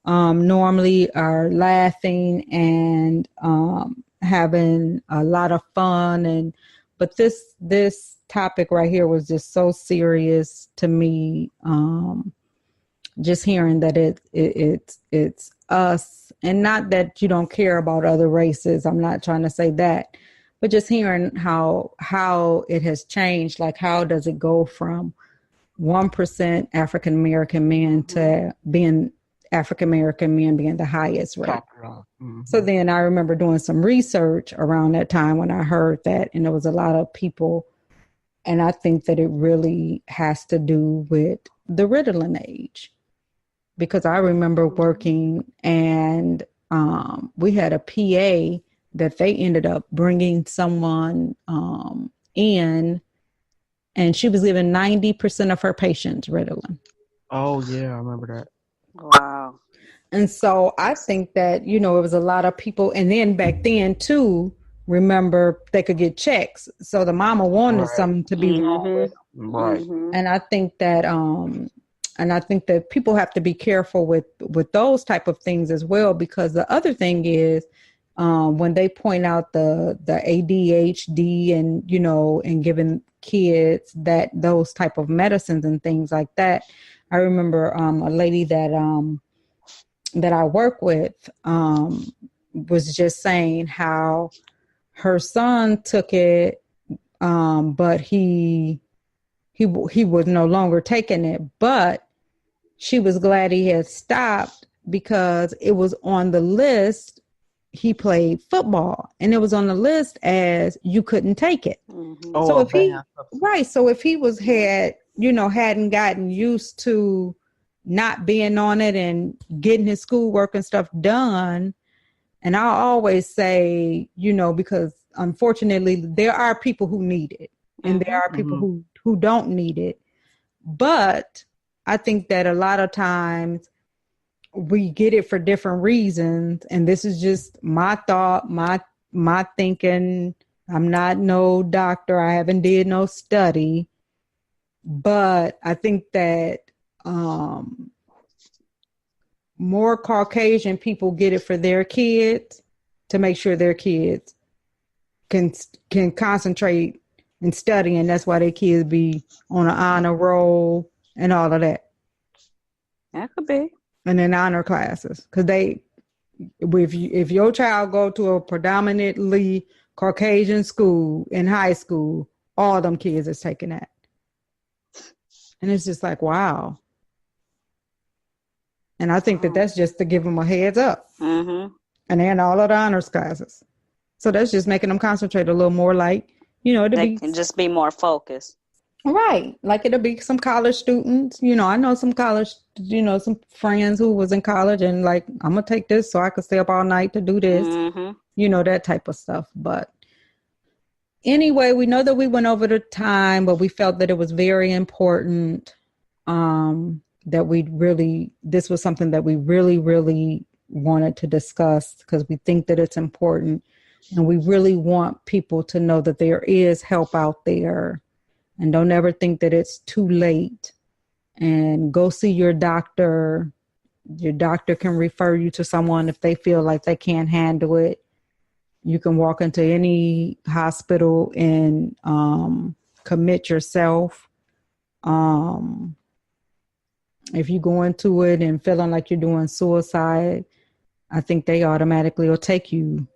S1: normally are laughing and having a lot of fun, but this topic right here was just so serious to me. Just hearing that it's us, and not that you don't care about other races. I'm not trying to say that, but just hearing how it has changed. Like, how does it go from 1% African American men to being African American men being the highest rate? So then I remember doing some research around that time when I heard that, and there was a lot of people, and I think that it really has to do with the Ritalin age. Because I remember working, and we had a PA that they ended up bringing someone in, and she was giving 90% of her patients Ritalin.
S2: Oh, yeah, I remember that.
S3: Wow.
S1: And so I think that, you know, it was a lot of people. And then back then, too, remember, they could get checks. So the mama wanted something to be wrong with them.
S2: Right.
S1: And I think that people have to be careful with those type of things as well, because the other thing is when they point out the ADHD and, you know, and giving kids those type of medicines and things like that. I remember a lady that I work with was just saying how her son took it, but he was no longer taking it, but she was glad he had stopped because it was on the list. He played football, and it was on the list as you couldn't take it.
S3: Mm-hmm.
S2: Oh,
S1: So if he,
S2: right.
S1: So if he hadn't gotten used to not being on it and getting his schoolwork and stuff done. And I always say, because unfortunately there are people who need it and there are people who don't need it. But I think that a lot of times we get it for different reasons. And this is just my thought, my thinking. I'm not no doctor. I haven't did no study, but I think that more Caucasian people get it for their kids to make sure their kids can concentrate and study, and that's why their kids be on an honor roll and all of that.
S3: That could be.
S1: And in honor classes, because if your child go to a predominantly Caucasian school in high school, all them kids is taking that, and it's just like, wow. And I think that that's just to give them a heads up. Mm-hmm. And then all of the honors classes. So that's just making them concentrate a little more, like,
S3: they can just be more focused.
S1: Right. Like it'll be some college students. I know some college, some friends who was in college and like, I'm going to take this so I can stay up all night to do this. Mm-hmm. That type of stuff. But anyway, we know that we went over the time, but we felt that it was very important. That this was something that we really, really wanted to discuss because we think that it's important and we really want people to know that there is help out there, and don't ever think that it's too late, and go see your doctor. Your doctor can refer you to someone if they feel like they can't handle it. You can walk into any hospital and commit yourself. If you go into it and feeling like you're doing suicide, I think they automatically will take you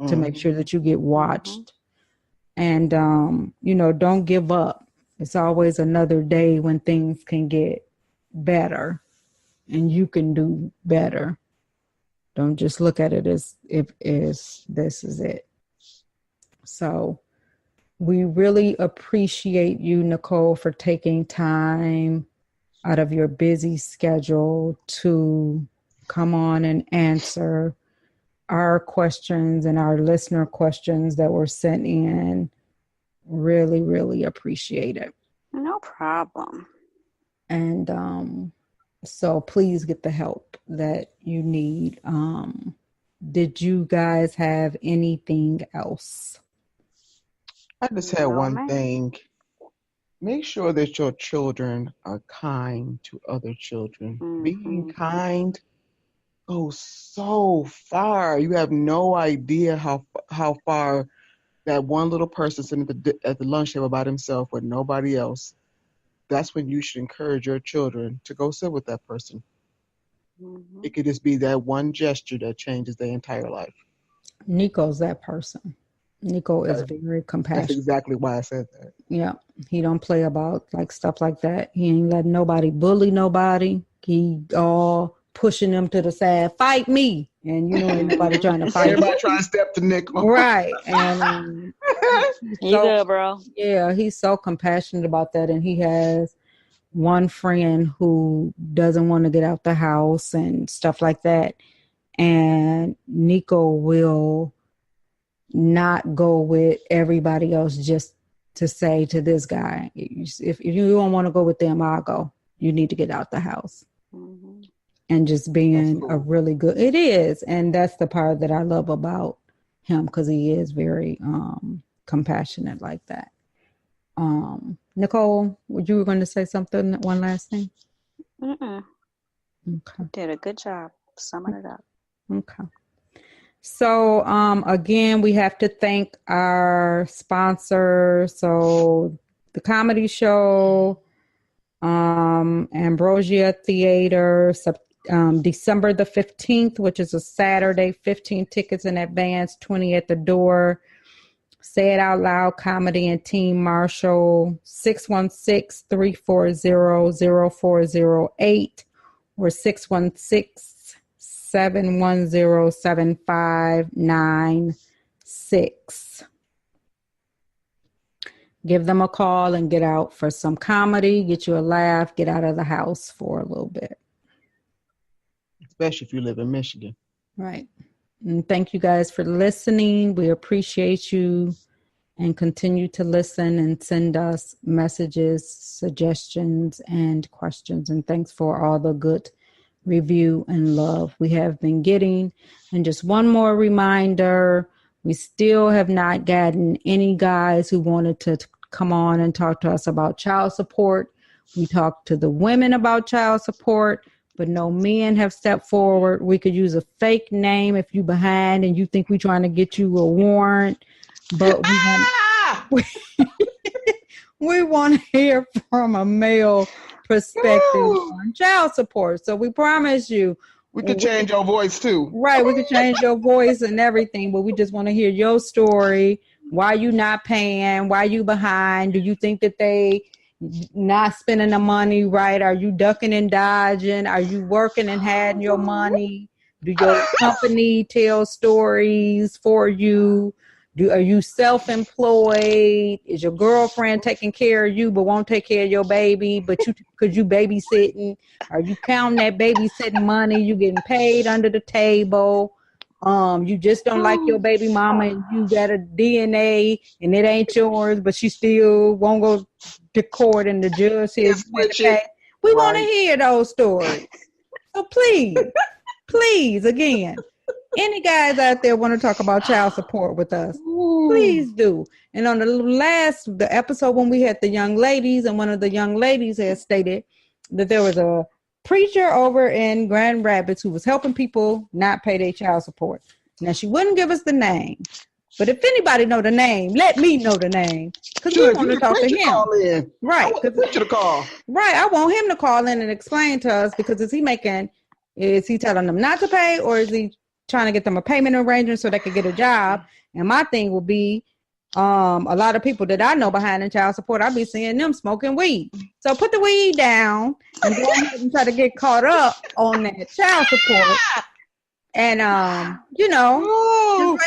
S1: to make sure that you get watched. And, don't give up. It's always another day when things can get better and you can do better. Don't just look at it as if this is it. So we really appreciate you, Nicole, for taking time out of your busy schedule to come on and answer our questions and our listener questions that were sent in. Really, really appreciate it.
S3: No problem.
S1: And so please get the help that you need. Did you guys have anything else?
S2: I just had one thing. Make sure that your children are kind to other children. Being kind goes so far. You have no idea how far that one little person sitting at the lunch table by themselves with nobody else. That's when you should encourage your children to go sit with that person. It could just be that one gesture that changes their entire life.
S1: Nikko's that person. Nikko is very compassionate.
S2: That's exactly why I said that. Yeah.
S1: He don't play about like stuff like that. He ain't letting nobody bully nobody. He all pushing them to the side. Fight me. And ain't nobody trying to fight.
S2: Everybody trying to step to Nikko.
S1: Right. And
S3: you good, bro.
S1: Yeah, he's so compassionate about that. And he has one friend who doesn't want to get out the house and stuff like that. And Nikko will not go with everybody else just to say to this guy, if you don't want to go with them, I'll go. You need to get out the house. And just being a really good, it is. And that's the part that I love about him, because he is very compassionate like that. Nicole, you were going to say something, one last thing?
S3: Okay. Did a good job summing it up.
S1: Okay. So, again, we have to thank our sponsor. So the comedy show, Ambrosia Theater, December the 15th, which is a Saturday, 15 tickets in advance, 20 at the door. Say It Out Loud Comedy and Team Marshall, 616-340-0408 or 616 710-7596. Give them a call and get out for some comedy, get you a laugh, get out of the house for a little bit.
S2: Especially if you live in Michigan.
S1: Right. And thank you guys for listening. We appreciate you, and continue to listen and send us messages, suggestions, and questions. And thanks for all the good review and love we have been getting. And just one more reminder, we still have not gotten any guys who wanted to come on and talk to us about child support. We talked to the women about child support, but no men have stepped forward. We could use a fake name if you behind and you think we're trying to get you a warrant, but we want to hear from a male perspective on child support. So we promise you,
S2: we could change your voice too.
S1: Right, we could change your voice and everything, but we just want to hear your story. Why you not paying? Why you behind? Do you think that they not spending the money right? Are you ducking and dodging? Are you working and hiding your money? Do your company tell stories for you? Are you self-employed? Is your girlfriend taking care of you but won't take care of your baby, but you because you babysitting? Are you counting that babysitting money? You getting paid under the table? You just don't like your baby mama and you got a DNA and it ain't yours, but she still won't go to court and the judge says, we want to hear those stories. So please, again, any guys out there want to talk about child support with us, please do. And on the episode when we had the young ladies, and one of the young ladies had stated that there was a preacher over in Grand Rapids who was helping people not pay their child support. Now, she wouldn't give us the name, but if anybody know the name, let me know the name, because we want to talk to him. Right.
S2: I
S1: want him to call in and explain to us, because is he telling them not to pay, or is he trying to get them a payment arrangement so they could get a job? And my thing will be, a lot of people that I know behind in child support, I'll be seeing them smoking weed. So put the weed down and go ahead and try to get caught up on that child support. And,
S2: for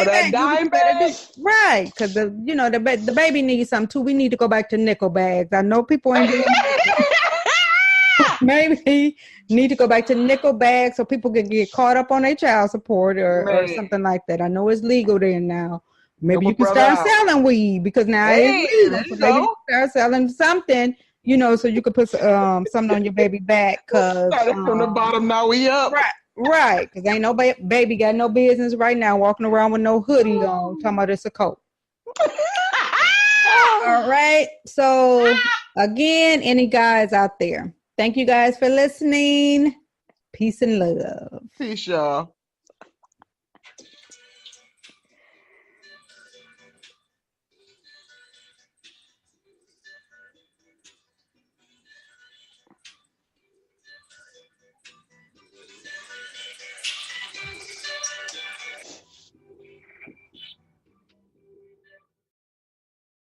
S2: that dime bag.
S1: Right. Because, the baby needs something too. We need to go back to nickel bags. I know people ain't doing that. Maybe need to go back to nickel bags so people can get caught up on their child support or something like that. I know it's legal there now. Maybe you can start selling weed, because now it's legal. So maybe you can start selling something, so you could put something on your baby back. Cause
S2: from the bottom, now we up.
S1: Right. Because ain't no baby got no business right now walking around with no hoodie on, talking about it's a coat. All right. So again, any guys out there, thank you guys for listening. Peace and love.
S2: Peace, y'all.